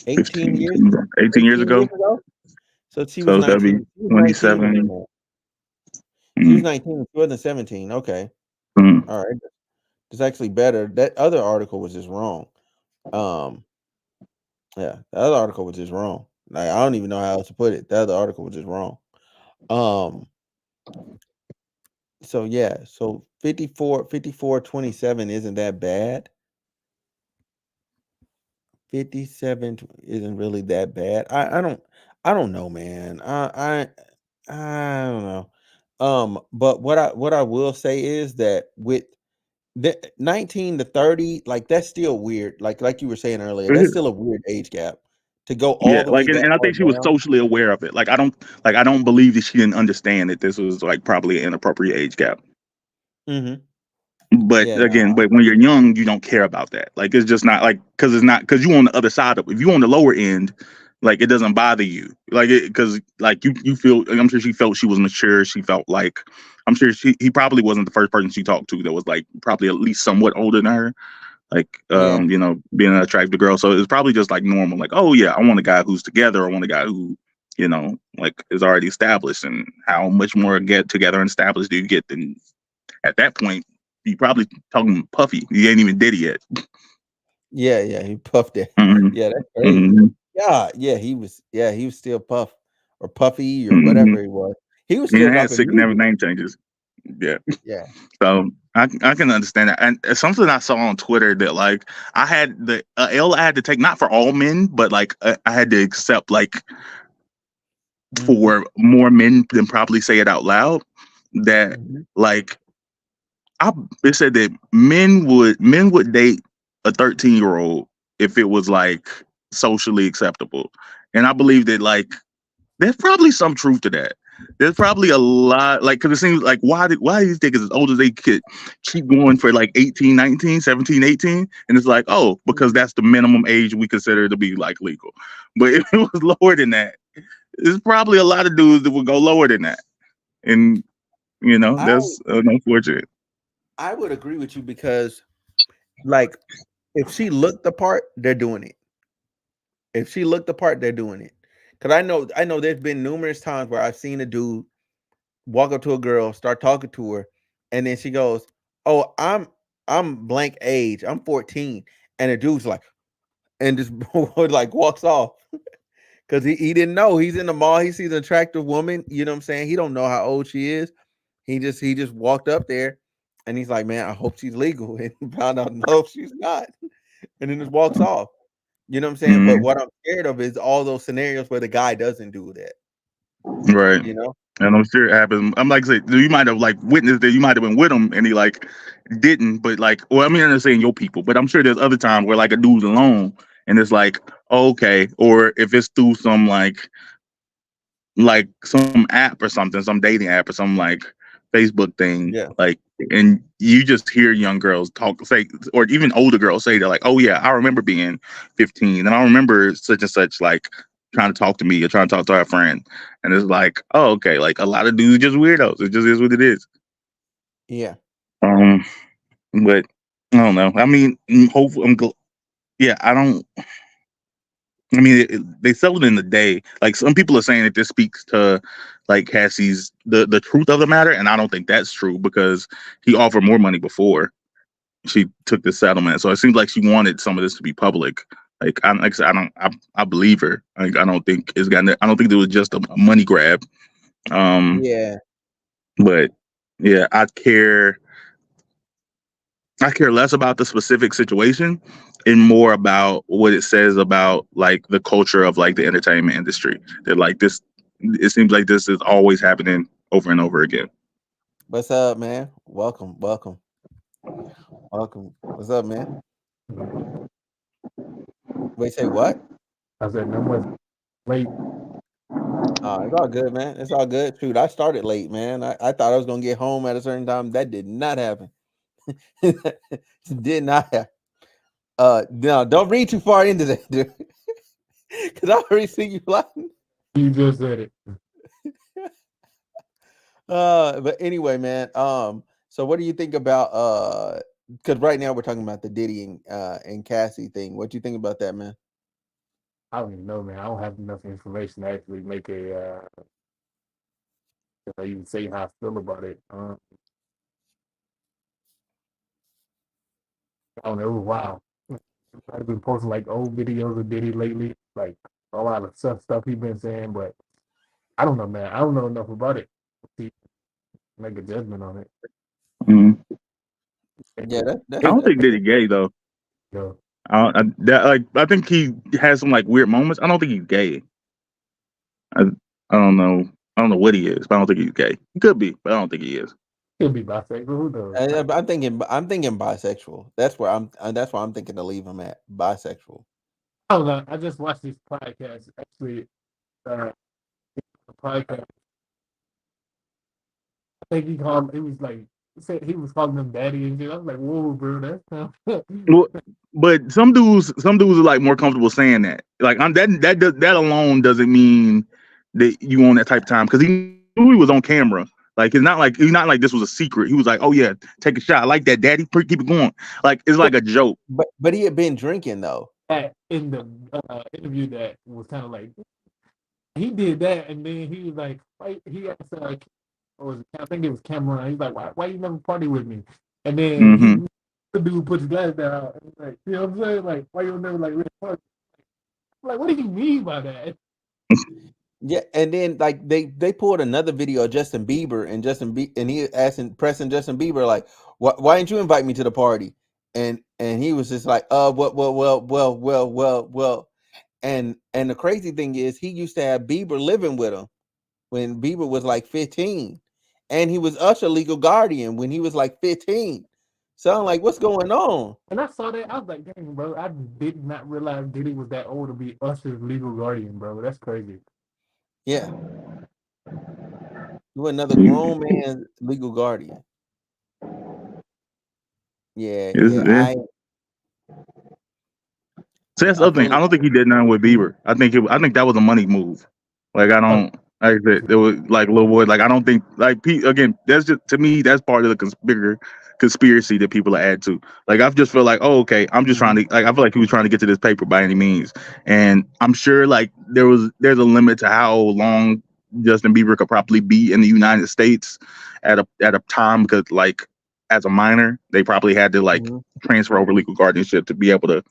18 15, years 18 years 18 ago. years ago. So she was So it's gotta be 19. She was 19 when they 27. met. She was Mm, 19. She wasn't 17. Okay. mm. All right. It's actually better. That other article was just wrong. Um, yeah, the other article was just wrong. Like, I don't even know how else to put it. The other article was just wrong. Um, so yeah, so 54, isn't that bad. 57 isn't really that bad. I don't know, man. I don't know. But what I will say is that with the 19 to 30, like that's still weird. Like you were saying earlier, that's still a weird age gap to go all Yeah, the way like, that and I far think she was down. socially aware of it. I don't believe that she didn't understand that this was like probably an inappropriate age gap. Hmm. But Yeah, no. again, but when you're young, you don't care about that. Like, it's just not like, because it's not, because you on the other side of, if you on the lower end, like, it doesn't bother you, like, it, because like you feel, I'm sure she felt she was mature. She felt like, I'm sure he probably wasn't the first person she talked to that was like probably at least somewhat older than her, like, Yeah, being an attractive girl. So it's probably just like normal, like, oh yeah, I want a guy who's together. I want a guy who, like, is already established. And how much more get together and established do you get than at that point? You probably talking Puffy. You ain't even Diddy yet. yeah. He puffed it. Hmm. Yeah, that's crazy. Hmm. Yeah, yeah. He was. Yeah, he was still puff or puffy or Hmm. whatever he was. He was And still it had dropping six never music. name changes. Yeah. Yeah. So I can understand that. And it's something I saw on Twitter that, like, I had the L I had to take, not for all men, but like, I had to accept, like, Hmm. for more men than probably say it out loud, that, Hmm. like, I it said that men would date a 13-year-old if it was like socially acceptable. And I believe that, like, there's probably some truth to that. There's probably a lot, like, because it seems like, why these niggas as old as they could keep going for like 18, 19, 17, 18? And it's like, oh, because Hmm. that's the minimum age we consider to be like legal. But if it was lower than that, there's probably a lot of dudes that would go lower than that. And I that's unfortunate. I would agree with you because, like, if she looked the part, they're doing it. If she looked the part, they're doing it. Cause I know there's been numerous times where I've seen a dude walk up to a girl, start talking to her, and then she goes, "Oh, I'm blank age. I'm 14." And the dude's like, and just like walks off. Cause he didn't know. He's in the mall, he sees an attractive woman, you know what I'm saying? He don't know how old she is. He just walked up there and he's like, "Man, I hope she's legal." And found out no, she's not. And then just walks off. You know what I'm saying? But Mhm. what I'm scared of is all those scenarios where the guy doesn't do that, Right. you know? And I'm sure it happens. I'm like, say, you might have like witnessed it. You might have been with him, and he like didn't. But like, well, I mean, I'm not saying your people, but I'm sure there's other times where like a dude's alone, and it's like, oh, okay, or if it's through some like some app or something, some dating app or some like Facebook thing, Yeah. like, and you just hear young girls talk, say, or even older girls say, they're like, oh yeah, I remember being 15, and I remember such and such, like, trying to talk to me or trying to talk to our friend. And it's like, oh, okay, like, a lot of dudes are just weirdos. It just is what it is. Yeah. um but I don't know. I mean, hopefully, yeah, I don't. I mean, they sell it in the day. Like, some people are saying that this speaks to like Cassie's the truth of the matter, and I don't think that's true, because he offered more money before she took the settlement. So it seems like she wanted some of this to be public. Like I said, I believe her. Like, I don't think it's got. I don't think it was just a money grab. Um, Yeah. but yeah, I care less about the specific situation and more about what it says about like the culture of like the entertainment industry. That, like, this, it seems like this is always happening over and over again. What's up, man? Welcome, welcome, welcome. What's up, man? Wait, say what? I said, no more late. It's all good, man. It's all good. Shoot, I started late, man. I thought I was gonna get home at a certain time. That did not happen. Did not happen. No, don't read too far into that, dude. Cause I already see you lying. You just said it. But anyway, man. So what do you think about because right now we're talking about the Diddy and Cassie thing. What do you think about that, man? I don't even know, man. I don't have enough information to actually make if I even say how I feel about it. I don't know. Wow. I've been posting like old videos of Diddy lately, like a lot of stuff he's been saying, but I don't know, man. I don't know enough about it to make a judgment on it. Mhm. Yeah, I that's don't think that's Diddy gay though. So I think he has some like weird moments. I don't think he's gay. I, I don't know. I don't know what he is, but I don't think he's gay. He could be, but I don't think he is. he'll be bisexual. Who knows? I'm thinking bisexual. That's why I'm thinking to leave him at bisexual. I don't know. I just watched this podcast. Actually, a podcast. I think he called. It was like said he was calling him daddy and shit. I was like, whoa, bro, that's not. Well, but some dudes are like more comfortable saying that. Like that alone doesn't mean that you on that type of time because he knew he was on camera. Like it's not like this was a secret. He was like, "Oh yeah, take a shot. I like that, daddy. Keep it going." Like it's like a joke. But he had been drinking though. That in the interview that was kind of like he did that, and then he was like, he asked or was it, I think it was Cameron. He's like, why you never party with me? And then Hmm the dude puts his glass down. And he's like, you know what I'm saying? Like, why you never like really party? Like, what do you mean by that? Yeah, and then like they pulled another video of Justin Bieber and he asking pressing Justin Bieber like, why didn't you invite me to the party? And he was just like, well. And the crazy thing is he used to have Bieber living with him when Bieber was like 15, and he was Usher legal guardian when he was like 15. So I'm like, what's going on? And I saw that, I was like, dang, bro, I did not realize Diddy was that old to be Usher's legal guardian, bro. That's crazy. Yeah, you another grown man legal guardian. Yeah, yeah, So that's the I other thing. fully. I don't think he did nothing with Bieber. I think that was a money move. Like I Oh, don't like that. There was like little boy. Like I don't think like again. That's just to me. That's part of the bigger conspiracy that people add to. Like I just feel like, oh okay, I'm just trying to like I feel like he was trying to get to this paper by any means, and I'm sure like there's a limit to how long Justin Bieber could probably be in the United States at a time because like as a minor they probably had to like Mhm. transfer over legal guardianship to be able to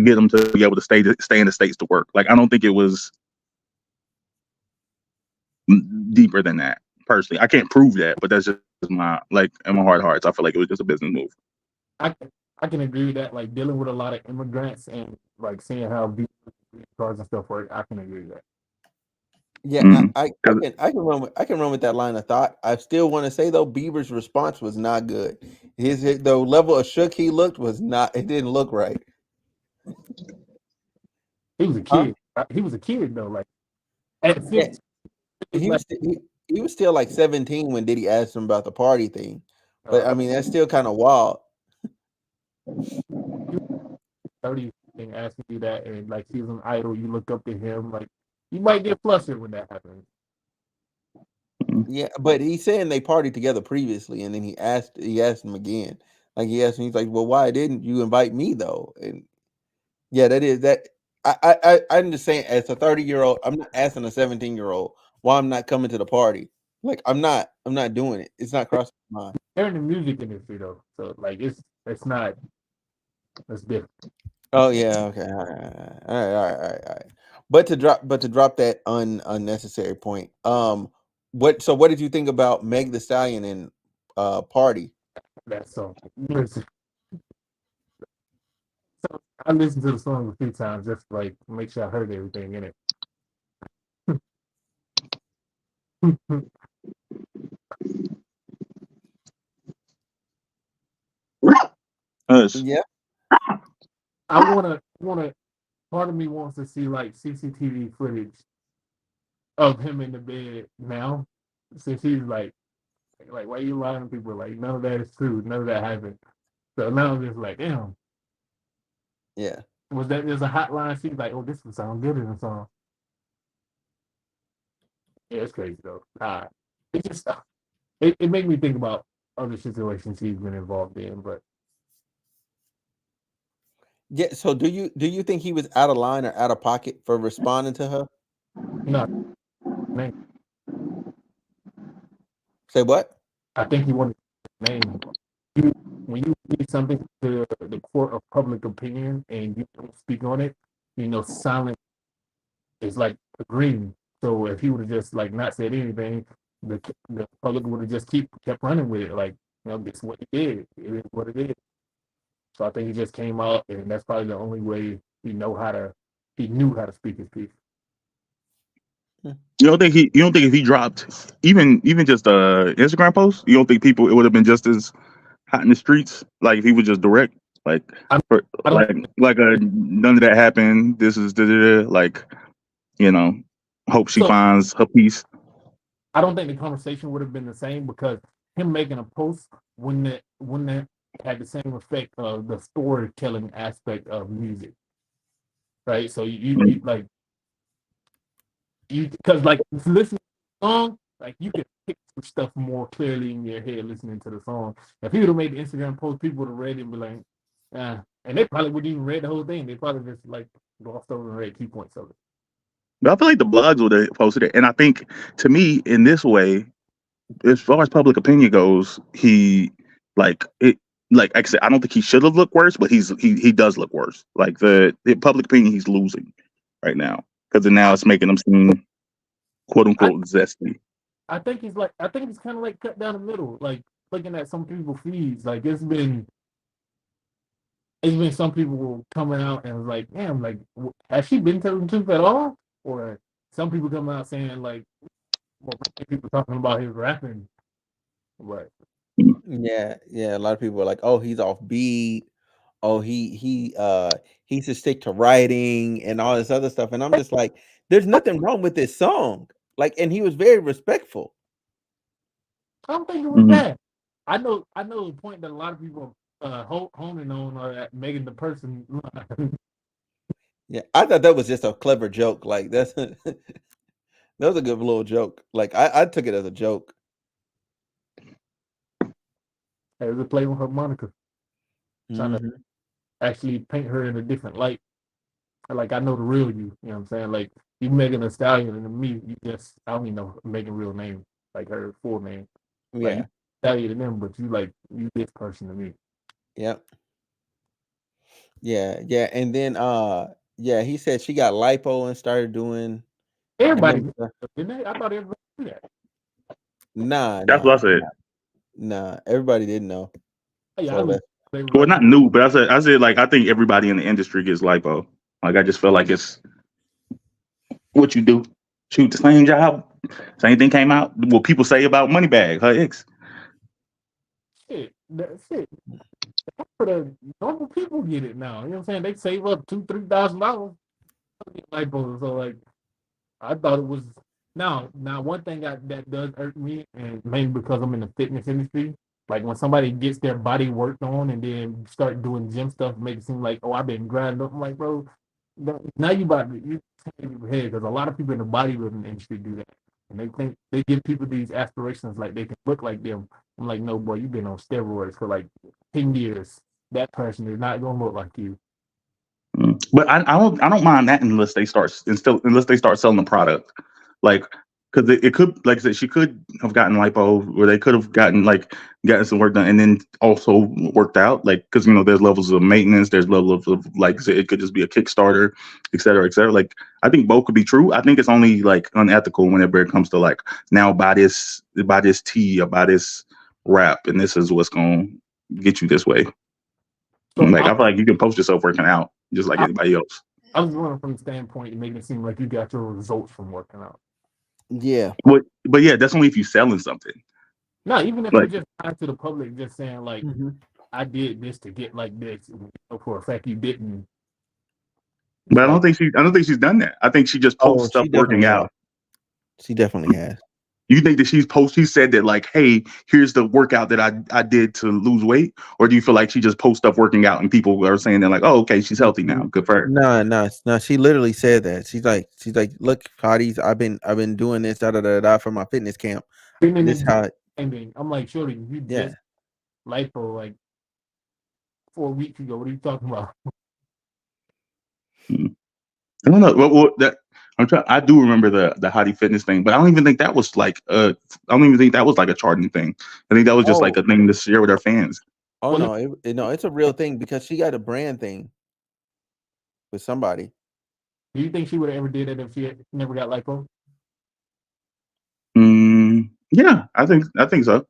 get them to be able to stay in the states to work. Like I don't think it was deeper than that. Personally, I can't prove that, but that's just my like in my heart of hearts. I feel like it was just a business move. I, I can agree with that. Like, dealing with a lot of immigrants and like seeing how visa cards and stuff work, I can agree with that. Yeah, Mm-hmm. I can run with that line of thought. I still want to say though, Bieber's response was not good. The level of shook he looked was not. It didn't look right. He was a Huh? kid. He was a kid though. Like at Yeah, 15, he like was he was still like 17 when Diddy asked him about the party thing. But uh, I mean, that's still kind of wild. he was 30 and asking you that, and like he's an idol, you look up to him. Like you might get flustered when that happens. Yeah, but he's saying they partied together previously, and then he asked him again. Like he asked him, he's like, "Well, why didn't you invite me though?" And yeah, that is that. I'm just saying, as a 30-year-old, I'm not asking a 17-year-old why I'm not coming to the party. Like I'm not doing it. It's not crossing my mind. They're in the music industry though, so like it's not it's different. Oh yeah, okay, all right. But to drop that unnecessary point. What did you think about Meg the Stallion and Party? That song. So I listened to the song a few times just to, like make sure I heard everything in it. Us. Yeah, I wanna part of me wants to see like CCTV footage of him in the bed now, since he's like why you lying to people? Like none of that is true, none of that happened. So now I'm just like, damn, yeah. was that there's a hotline? She's like, oh, this would sound good in a song. Yeah, it's crazy though. It just it made me think about other situations he's been involved in, but Yeah. So do you think he was out of line or out of pocket for responding to her? no, man, Say what? I think he wanted his name. You, when you read something to the court of public opinion and you don't speak on it, silence is like agreeing. So if he would have just like not said anything, the public would have just kept running with it. Like, this is what he did. It is what it is. So I think he just came out, and that's probably the only way he knew how to speak his piece. You don't think if he dropped even just a Instagram post, you don't think people it would have been just as hot in the streets? Like if he was just direct, like I, for, I don't none of that happened. This is like you know, hope she so finds her peace. I don't think the conversation would have been the same because him making a post wouldn't had the same effect of the storytelling aspect of music, right? So you like you because like listening to the song, like you could pick some stuff more clearly in your head listening to the song. If he would have made the Instagram post, people would have read it and be like, and they probably wouldn't even read the whole thing. They probably just like glossed over and read key points of it. But I feel like the blogs would have posted it, and I think to me in this way, as far as public opinion goes, he like it. Like I said, I don't think he should have looked worse, but he does look worse. Like the public opinion, he's losing right now because now it's making him seem quote I, unquote zesty. I think he's kind of like cut down the middle. Like looking at some people's feeds, like it's been some people coming out and like, damn, like has she been telling the truth at all? Or some people come out saying like, well, people talking about his rapping, but Yeah, yeah. A lot of people are like, "Oh, he's off beat. Oh, he should stick to writing and all this other stuff." And I'm just like, "There's nothing wrong with this song." Like, and he was very respectful. I don't think it was Mhm. bad. I know the point that a lot of people honing on are at Megan the person. Yeah, I thought that was just a clever joke. Like that's that was a good little joke. Like I took it as a joke. As a play with her Monica, trying to Hmm. actually paint her in a different light. Like I know the real you. You know what I'm saying? Like you Megan a Stallion and to me, I don't even know Megan real name, like her full name. Like you Yeah. Stallion to them, but you this person to me. Yep. Yeah. Yeah. And then yeah, he said she got lipo and started doing and Everybody them did stuff. that, didn't they? I thought everybody did that. Nah, That's what nah, I said. nah. Everybody didn't know. Oh, yeah, I So knew that they were Well, like, not new, but I said like I think everybody in the industry gets lipo. Like I just feel like it's what you do. Shoot, the same job, same thing came out. What people say about Moneybag, her ex. shit. For the normal people get it now. You know what I'm saying? They save up $2,000-3,000. Like, so like I thought it was now one thing that does hurt me, and mainly because I'm in the fitness industry. Like when somebody gets their body worked on and then start doing gym stuff, make it seem like, oh, I've been grinding up. I'm like, bro, now you about to you your head because a lot of people in the bodybuilding industry do that, and they think they give people these aspirations like they can look like them. I'm like, no, boy, you've been on steroids for like 10 years. That person is not gonna look like you. But I don't mind that unless they start selling the product, like because it could like I said she could have gotten lipo or they could have gotten some work done and then also worked out like because there's levels of maintenance, there's levels of like I said, it could just be a Kickstarter, et cetera, et cetera. Like I think both could be true. I think it's only like unethical whenever it comes to like now buy this tea or buy this wrap and this is what's gonna get you this way. So Like I feel like you can post yourself working out just like I, anybody else. I was going from the standpoint of making it seem like you got your results from working out. yeah. But yeah, that's only if you're selling something. No, even if you Like, just out to the public, just saying like, Hmm. I did this to get like this. For a fact, you didn't. It's but like, I don't think she's done that. I think she just posts Oh, stuff she working definitely has. out. She definitely has. You think that she said that like, hey, here's the workout that I did to lose weight, or do you feel like she just posts stuff working out and people are saying they're like, oh, okay, she's healthy now, good for her. No, no, no. She literally said that. She's like, look, Pardies, I've been doing this for my fitness camp. been This in how, the thing. I'm like, surely you yeah. just lipo like 4 weeks ago. What are you talking about? Hmm. I don't know. I do remember the hottie fitness thing, but I don't even think that was like I don't even think that was like a charting thing. I think that was just like Oh, a thing to share with our fans. oh Well, no, no, it's a real thing because she got a brand thing with somebody. do you think she would have ever did it if she had never got lipo? Yeah, I think so.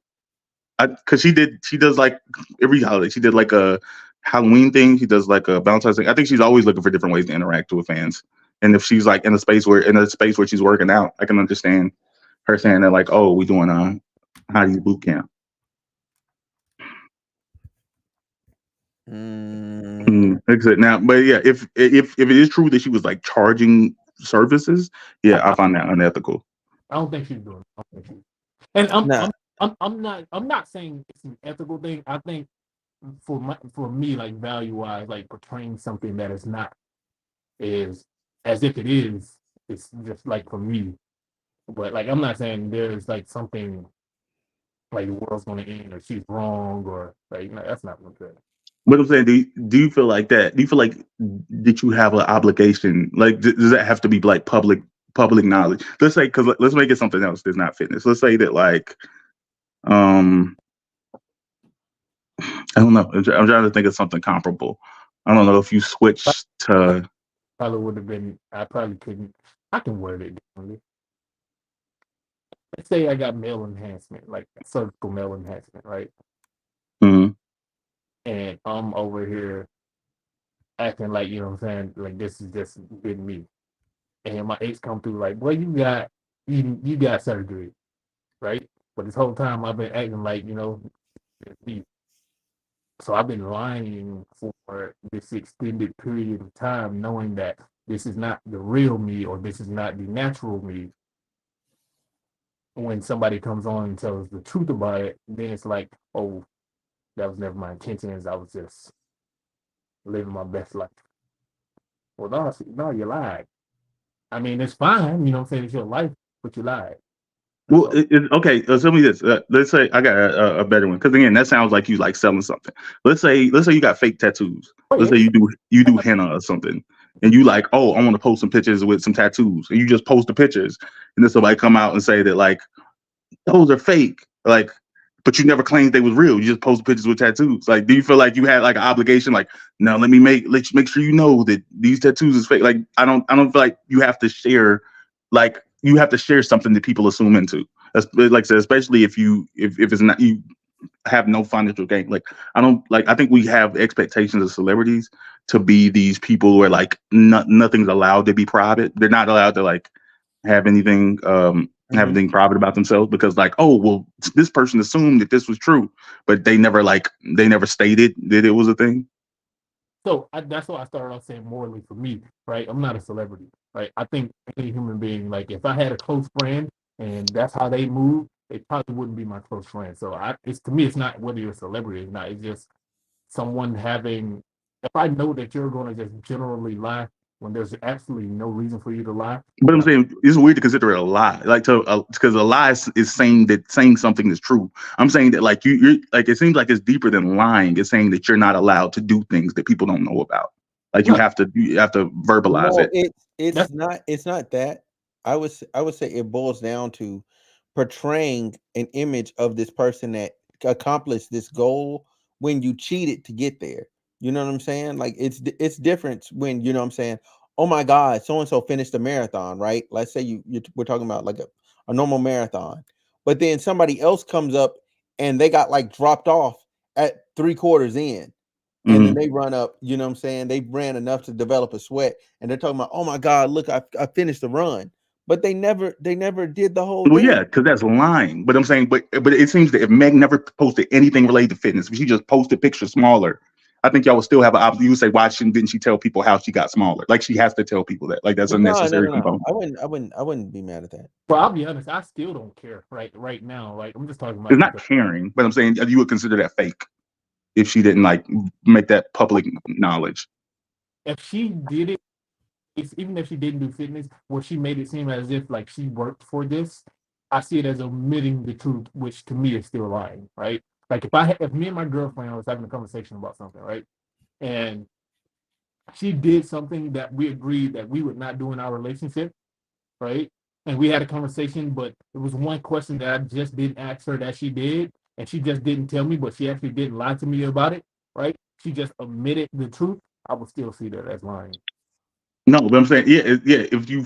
Because she does like every holiday. She did like a Halloween thing. She does like a Valentine's thing. I think she's always looking for different ways to interact with fans. And if she's like in a space where she's working out, I can understand her saying that like, oh, we doing hottie boot camp. Exit now, but yeah, if it is true that she was like charging services, yeah, I find that unethical. I don't think she's doing it. I don't think and Nah, I'm not saying it's an ethical thing. I think for me, like value wise, like portraying something that is not is as if it is. It's just like for me, but like I'm not saying there's like something like the world's gonna end or she's wrong or like no, that's not what I'm saying. But I'm saying, do you feel like that? Do you feel like that you have an obligation? Like, does that have to be like public knowledge? Let's say, because let's make it something else that's not fitness. Let's say that like, um, I don't know. I'm trying to think of something comparable. I don't know if you switch to. Probably would have been. I probably couldn't. I can word it differently. Let's say I got male enhancement, like surgical male enhancement, right? Mhm. And I'm over here acting like you know what I'm saying, like this is just been me. And my ex come through like, well, you got surgery, right? But this whole time I've been acting like you know, it's me. So I've been lying for this extended period of time, knowing that this is not the real me or this is not the natural me. When somebody comes on and tells the truth about it, then it's like, oh, that was never my intentions. I was just living my best life. Well, no, you lied. I mean, it's fine, you know what I'm saying? It's your life, but you lied. That's Well, all. okay. Tell me this. Let's say I got a better one, because again, that sounds like you like selling something. Let's say you got fake tattoos. Oh, Let's yeah. say you do henna or something, and you like, oh, I want to post some pictures with some tattoos, and you just post the pictures, and then somebody come out and say that like those are fake, like, but you never claimed they was real. You just post pictures with tattoos. Like, do you feel like you had like an obligation? Like, no, let you make sure you know that these tattoos is fake. Like, I don't feel like you have to share, like, you have to share something that people assume into. That's like I said, especially if it's not you have no financial gain. Like, I don't like. I think we have expectations of celebrities to be these people where like nothing's allowed to be private. They're not allowed to like have anything have mhm. anything private about themselves, because like, oh well, this person assumed that this was true, but they never stated that it was a thing. So that's why I started off saying morally for me, right? I'm not a celebrity, right? I think any human being, like if I had a close friend and that's how they move, they probably wouldn't be my close friend. So it's to me, it's not whether you're a celebrity or not. It's just someone having. If I know that you're going to just generally lie when there's absolutely no reason for you to lie, But then I'm I'm saying it's weird to consider it a lie, like to because a lie is saying something is true. I'm saying that like you're like, it seems like it's deeper than lying. It's saying that you're not allowed to do things that people don't know about. Like no. you have to verbalize No, it. it's That's not that. I would say it boils down to portraying an image of this person that accomplished this goal when you cheated to get there. You know what I'm saying? Like it's different when you know what I'm saying. Oh my God, so and so finished a marathon, right? Let's say we're talking about like a normal marathon, but then somebody else comes up and they got like dropped off at 3/4 in, and then Hmm. they run up, you know what I'm saying? They ran enough to develop a sweat, and they're talking about, oh my God, look, I finished the run. But they never did the whole Well, yeah, thing. because that's lying. But I'm saying, but it seems that if Meg never posted anything related to fitness, if she just posted pictures smaller, I think y'all would still have an option. You would say, why didn't she tell people how she got smaller? Like, she has to tell people that. Like, that's a No, no, necessary no, no. component. I wouldn't be mad at that. Well, I'll be honest. I still don't care right now. Like I'm just talking It's about not because caring, but I'm saying you would consider that fake if she didn't like make that public knowledge. if she did it, even if she didn't do fitness, where she made it seem as if like she worked for this, I see it as omitting the truth, which to me is still lying, right? Like if me and my girlfriend was having a conversation about something, right, and she did something that we agreed that we would not do in our relationship, right? And we had a conversation, but it was one question that I just didn't ask her that she did, and she just didn't tell me, but she actually didn't lie to me about it, right? She just admitted the truth. I would still see that as lying. No, but I'm saying, yeah, yeah. If you,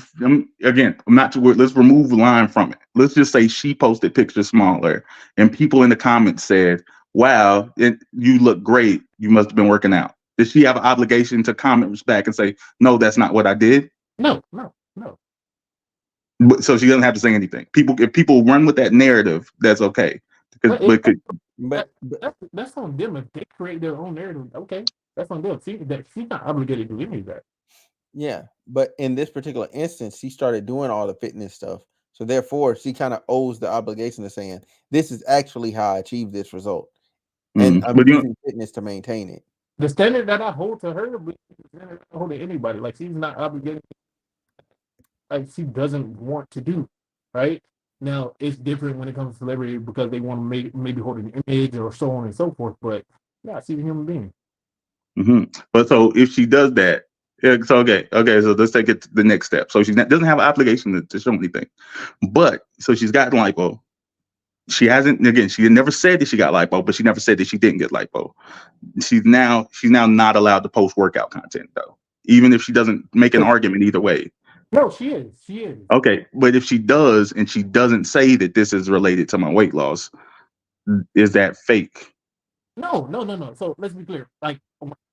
again, I'm not too worried. Let's remove the line from it. Let's just say she posted pictures smaller, and people in the comments said, "Wow, you look great. You must have been working out." Does she have an obligation to comment back and say, "No, that's not what I did"? No, no, no. So she doesn't have to say anything. If people run with that narrative, that's okay. Because, But it, But, but that's on them. If they create their own narrative, okay, that's on them. She's not obligated to do any of that. yeah, but in this particular instance, she started doing all the fitness stuff. So therefore, she kind of owes the obligation of saying, "This is actually how I achieved this result, and I'm but you, using fitness to maintain it." The standard that I hold to her, but the standard I hold to anybody. Like she's not obligated. Like she doesn't want to do, right? Now it's different when it comes to celebrity because they want to maybe hold an image or so on and so forth. But yeah, she's a human being. but so if she does that, yeah, so okay, so let's take it to the next step. So she doesn't have an obligation to show anything, but so she's got lipo. She hasn't, again, she never said that she got lipo, but she never said that she didn't get lipo. She's now not allowed to post workout content though, even if she doesn't make an argument either way. No, she is. She is. Okay, but if she does and she doesn't say that this is related to my weight loss, is that fake? No, no, no, no. So let's be clear. Like,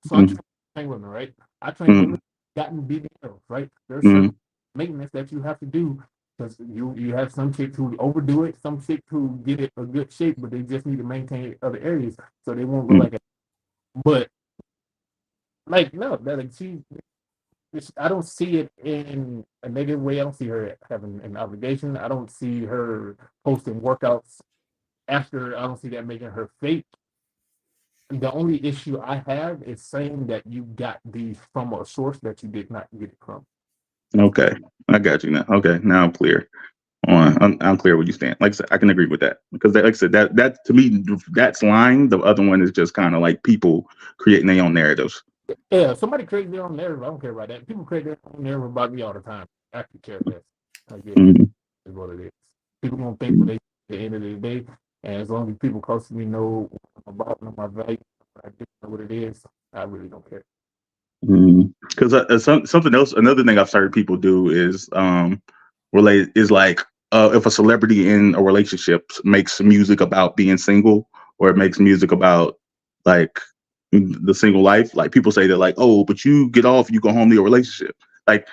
so I Mm-hmm. train women, right? I train women gotten big girls, right? There's Mm-hmm. certain maintenance that you have to do because you have some chicks who overdo it, some chicks who get it a good shape, but they just need to maintain other areas so they won't look like it. But like, no, that like I don't see it in a negative way. I don't see her having an obligation. I don't see her posting workouts after. I don't see that making her fake. The only issue I have is saying that you got these from a source that you did not get it from. Okay, I got you now. Okay, now I'm clear. I'm clear where you stand. Like I said, I can agree with that because, like I said, that to me, that's lying. The other one is just kind of like people creating their own narratives. Yeah, if somebody creates their own narrative, I don't care about that. People create their own narrative about me all the time. I could care less. I get it. Mm-hmm. Is what it is. People gonna think what they at the end of the day, and as long as people close to me know what I'm about, know my value, I do know what it is. I really don't care. Because something else, another thing I've started people do is relate is like if a celebrity in a relationship makes music about being single or it makes music about like the single life, like people say that like, oh, but you get off, you go home to your relationship. Like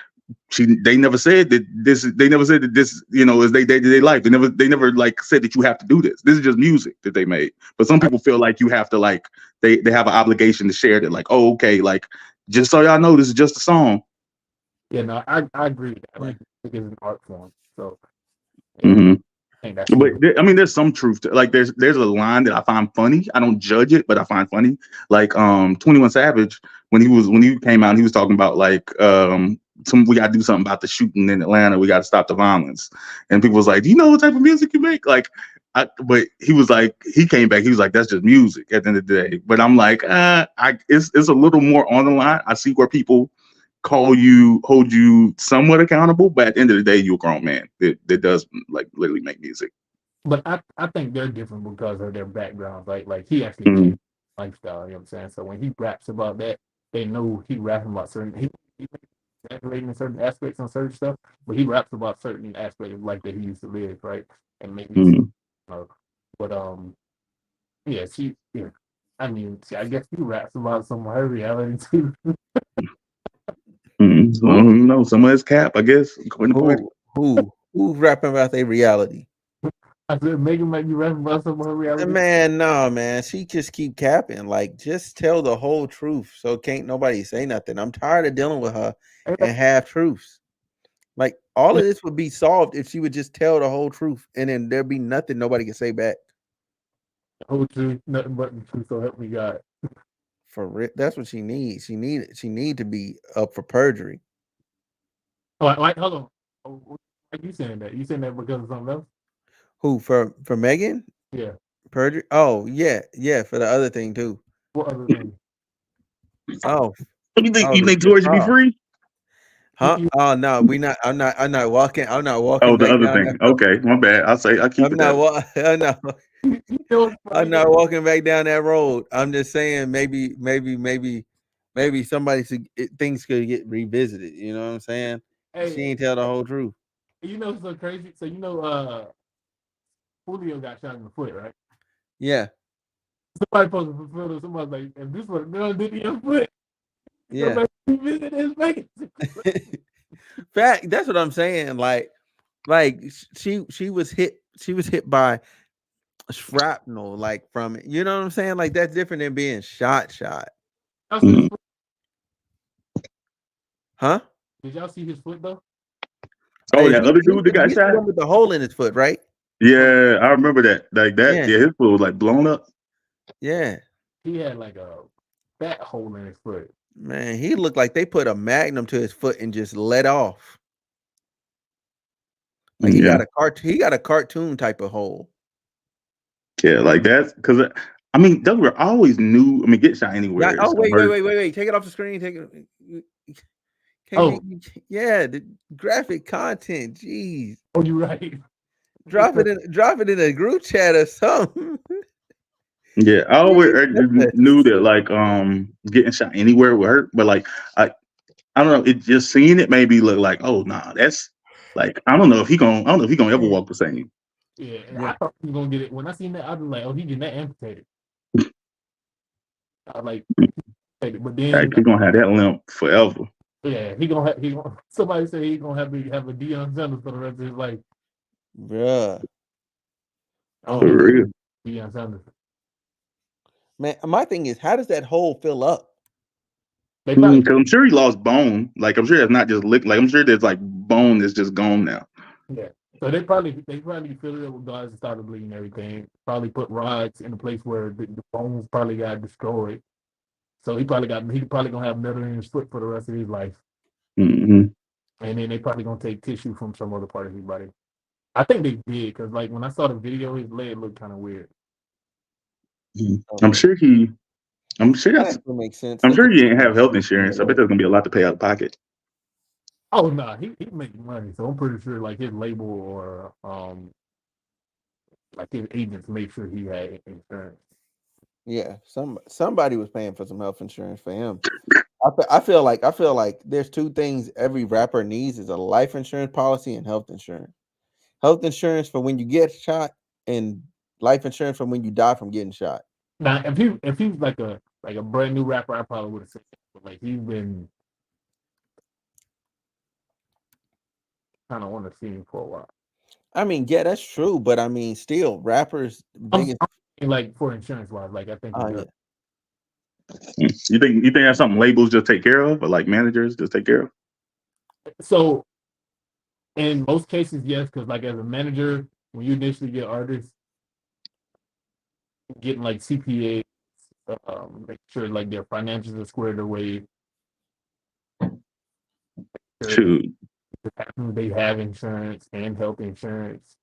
they never said that this. They never said that this. Is they day-to-day life. They never like said that you have to do this. This is just music that they made. But some people feel like you have to like they have an obligation to share that. Like, oh, okay, like just so y'all know, this is just a song. Yeah, no, I agree with that. Like, music is an art form, so yeah, Mm-hmm. I think that she But was. I mean, there's some truth to like. There's a line that I find funny. I don't judge it, but I find funny. Like 21 Savage when he came out, he was talking about like we got to do something about the shooting in Atlanta. We got to stop the violence. And people was like, do you know what type of music you make? Like, but he was like, he came back. He was like, that's just music at the end of the day. But I'm like, it's a little more on the line. I see where people hold you somewhat accountable, but at the end of the day, you're a grown man that does like literally make music. But I think they're different because of their backgrounds. Like he actually Mm-hmm. changed lifestyle. You know what I'm saying? So when he raps about that, they know he rapping about certain. He exaggerating in certain aspects on certain stuff, but he raps about certain aspects of life that he used to live, right? And maybe it's, Mm-hmm. but yeah, yeah. I mean, I guess he raps about some of her reality too. Mm-hmm. So, no, some of his cap, I guess, according to Pardi. Who's rapping about their reality? I said Megan might be rapping about some of her reality. Man, no, man. She just keep capping. Like, just tell the whole truth. So can't nobody say nothing. I'm tired of dealing with her and half truths. Like, all of this would be solved if she would just tell the whole truth, and then there'd be nothing nobody can say back. Whole truth, nothing but the truth. So help me God. For real, that's what she needs. She need to be up for perjury. Oh, wait, hold on. Oh, why you saying that? You saying that because of something else? Who for Megan? Yeah. Perjury? Oh yeah, for the other thing too. What other thing? Oh, You think oh, you think the Tory should be trial. free? Huh? Oh no, we not. I'm not walking. I'm not walking Oh, the back other down that thing. road. Okay, my bad. I'll keep I'm it not. that. I'm not. You know what's I'm funny not though? walking back down that road. I'm just saying maybe somebody things could get revisited. You know what I'm saying? She Hey, ain't tell the whole truth. you know what's so crazy? So you know, Julio got shot in the foot, right? Yeah, Somebody posted a photo. Somebody was like, if this was a girl did in your foot, go yeah. back and visit his face. Fact. That's what I'm saying. Like she was hit. She was hit by shrapnel, like from it. You know what I'm saying? Like that's different than being shot. Y'all see his Mhm. foot? Huh? Did y'all see his foot though? Oh, that other dude that got He's the shot. one with the hole in his foot, right? Yeah, I remember that. Like that. Yeah, Yeah, his foot was like blown up. yeah. He had like a fat hole in his foot. Man, he looked like they put a magnum to his foot and just let off. Like Yeah, he got a cartoon type of hole. yeah. Like that's because I mean, those were always new. I mean, get shot Yeah. anywhere. Oh, It's hard. wait. Take it off the screen. Take it. Oh, Yeah, the graphic content. Jeez. oh, you're right. Drop it in a group chat or something. Yeah, I always Yes. knew that like getting shot anywhere would hurt, but like I don't know, it just seeing it made me look like, oh nah, that's like I don't know if he gonna ever walk the same. Yeah, Yeah. I thought he was gonna get it. When I seen that, I was like, oh, he getting that amputated. I was like, but Like then he gonna have that limp forever. yeah, he gonna somebody said he gonna have a Deion Sanders for the rest of his life. Bruh. I Oh don't For think real. Deion Sanders. man, my thing is, how does that hole fill up? They probably Because I'm sure he lost bone. Like I'm sure that's not just lick. Like I'm sure there's like bone that's just gone now. yeah. So they probably filled it up with guys and started bleeding and everything. Probably put rods in a place where the bones probably got destroyed. So he probably gonna have metal in his foot for the rest of his life. Hmm. And then they probably gonna take tissue from some other part of his body. I think they did because like when I saw the video, his leg looked kind of weird. I'm sure he. I'm sure That that's. actually makes sense. I'm They sure could he didn't have health insurance. I bet there's gonna be a lot to pay out of pocket. Oh no, he making money, so I'm pretty sure like his label or like his agents make sure he had insurance. Yeah, somebody was paying for some health insurance for him. I feel like there's two things every rapper needs is a life insurance policy and health insurance. Health insurance for when you get shot and life insurance for when you die from getting shot. Now if he was like a brand new rapper, I probably would have said that. But like he's been kind of on the scene for a while. I mean, yeah, that's true, but I mean, still, rappers biggest. I'm saying, like for insurance wise, like I think he Oh does. yeah, You think that's something labels just take care of, or like managers just take care of? So in most cases, yes, because like as a manager, when you initially get artists, getting like CPA, make sure like their financials are squared away. Sure Shoot. they have insurance and health insurance.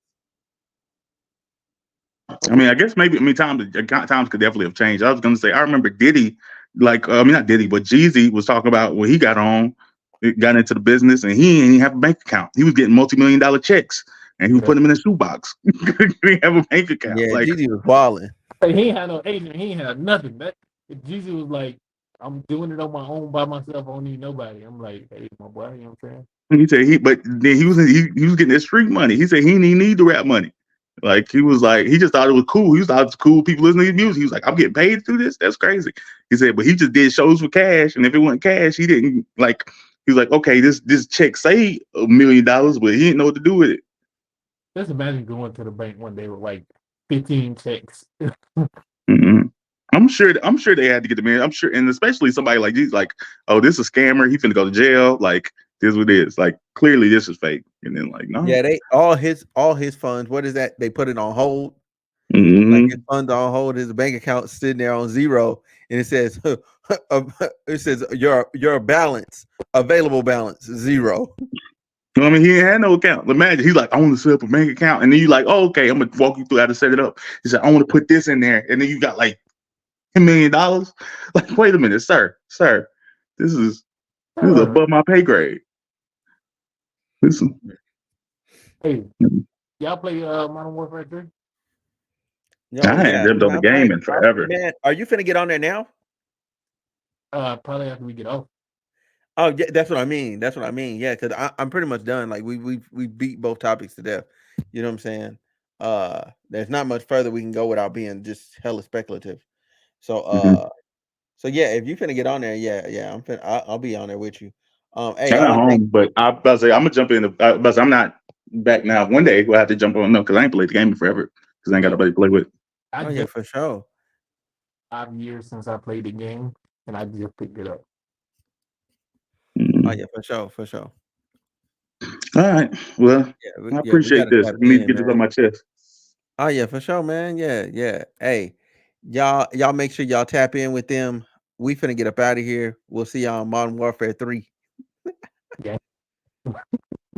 I mean, I guess maybe. I mean, times could definitely have changed. I was gonna say, I remember Diddy, like, I mean, not Diddy, but Jeezy was talking about when he got into the business, and he didn't even have a bank account. He was getting multi-million-dollar checks, and he was Yeah. putting them in a shoebox. He didn't have a bank account. yeah. Like, Gigi was wilding. Like, he ain't had no agent. He ain't had nothing. That Jesus was like, I'm doing it on my own by myself. I don't need nobody. I'm like, hey, my boy, you know what I'm saying? he said but then he was getting his street money. He said he didn't even need the rap money. Like he was like he just thought it was cool. He just thought it was cool. People listening to his music. He was like, I'm getting paid to do this. That's crazy. He said, but he just did shows for cash, and if it wasn't cash, he didn't like. He was like, okay, this check say $1 million, but he didn't know what to do with it. Just imagine going to the bank one day with like 15 checks. Mm-hmm. I'm sure they had to get the man. I'm sure, and especially somebody like he's like, oh, this is a scammer. He finna go to jail. Like this is what it is. Like clearly this is fake. And then like no. Yeah, they all his funds. What is that? They put it on hold. Like his Mm-hmm. funds on hold. His bank account sitting there on zero, and it says your balance available balance zero. I mean, he ain't had no account. Imagine he's like, I want to set up a bank account, and then you like, oh, okay, I'm gonna walk you through how to set it up. He said, I want to put this in there, and then you got like $10 million. Like, wait a minute, sir, this is above my pay grade. Listen, Hey, y'all play Modern Warfare 3? Yo, I ain't yeah, dipped on the game in forever. man, are you finna get on there now? Probably after we get off. Oh, yeah, that's what I mean. That's what I mean. Yeah, because I'm pretty much done. Like we beat both topics to death. You know what I'm saying? There's not much further we can go without being just hella speculative. So Mhm. so yeah, if you finna get on there, yeah, I'll be on there with you. Hey, I'm I at want to thank. home, but I'm about to say I'm gonna jump in. But I'm not back now. One day we'll have to jump on. No, because I ain't played the game in forever. Because I ain't got nobody to play with. I Oh yeah, just for sure. 5 years since I played the game, and I just picked it up. Oh Mm. yeah, for sure, for sure. All right. Well, I Yeah, we appreciate gotta this. tap Let me in, get this man. on my chest. Oh yeah, for sure, man. Yeah. Hey, y'all make sure y'all tap in with them. We finna get up out of here. We'll see y'all on Modern Warfare 3. Yeah.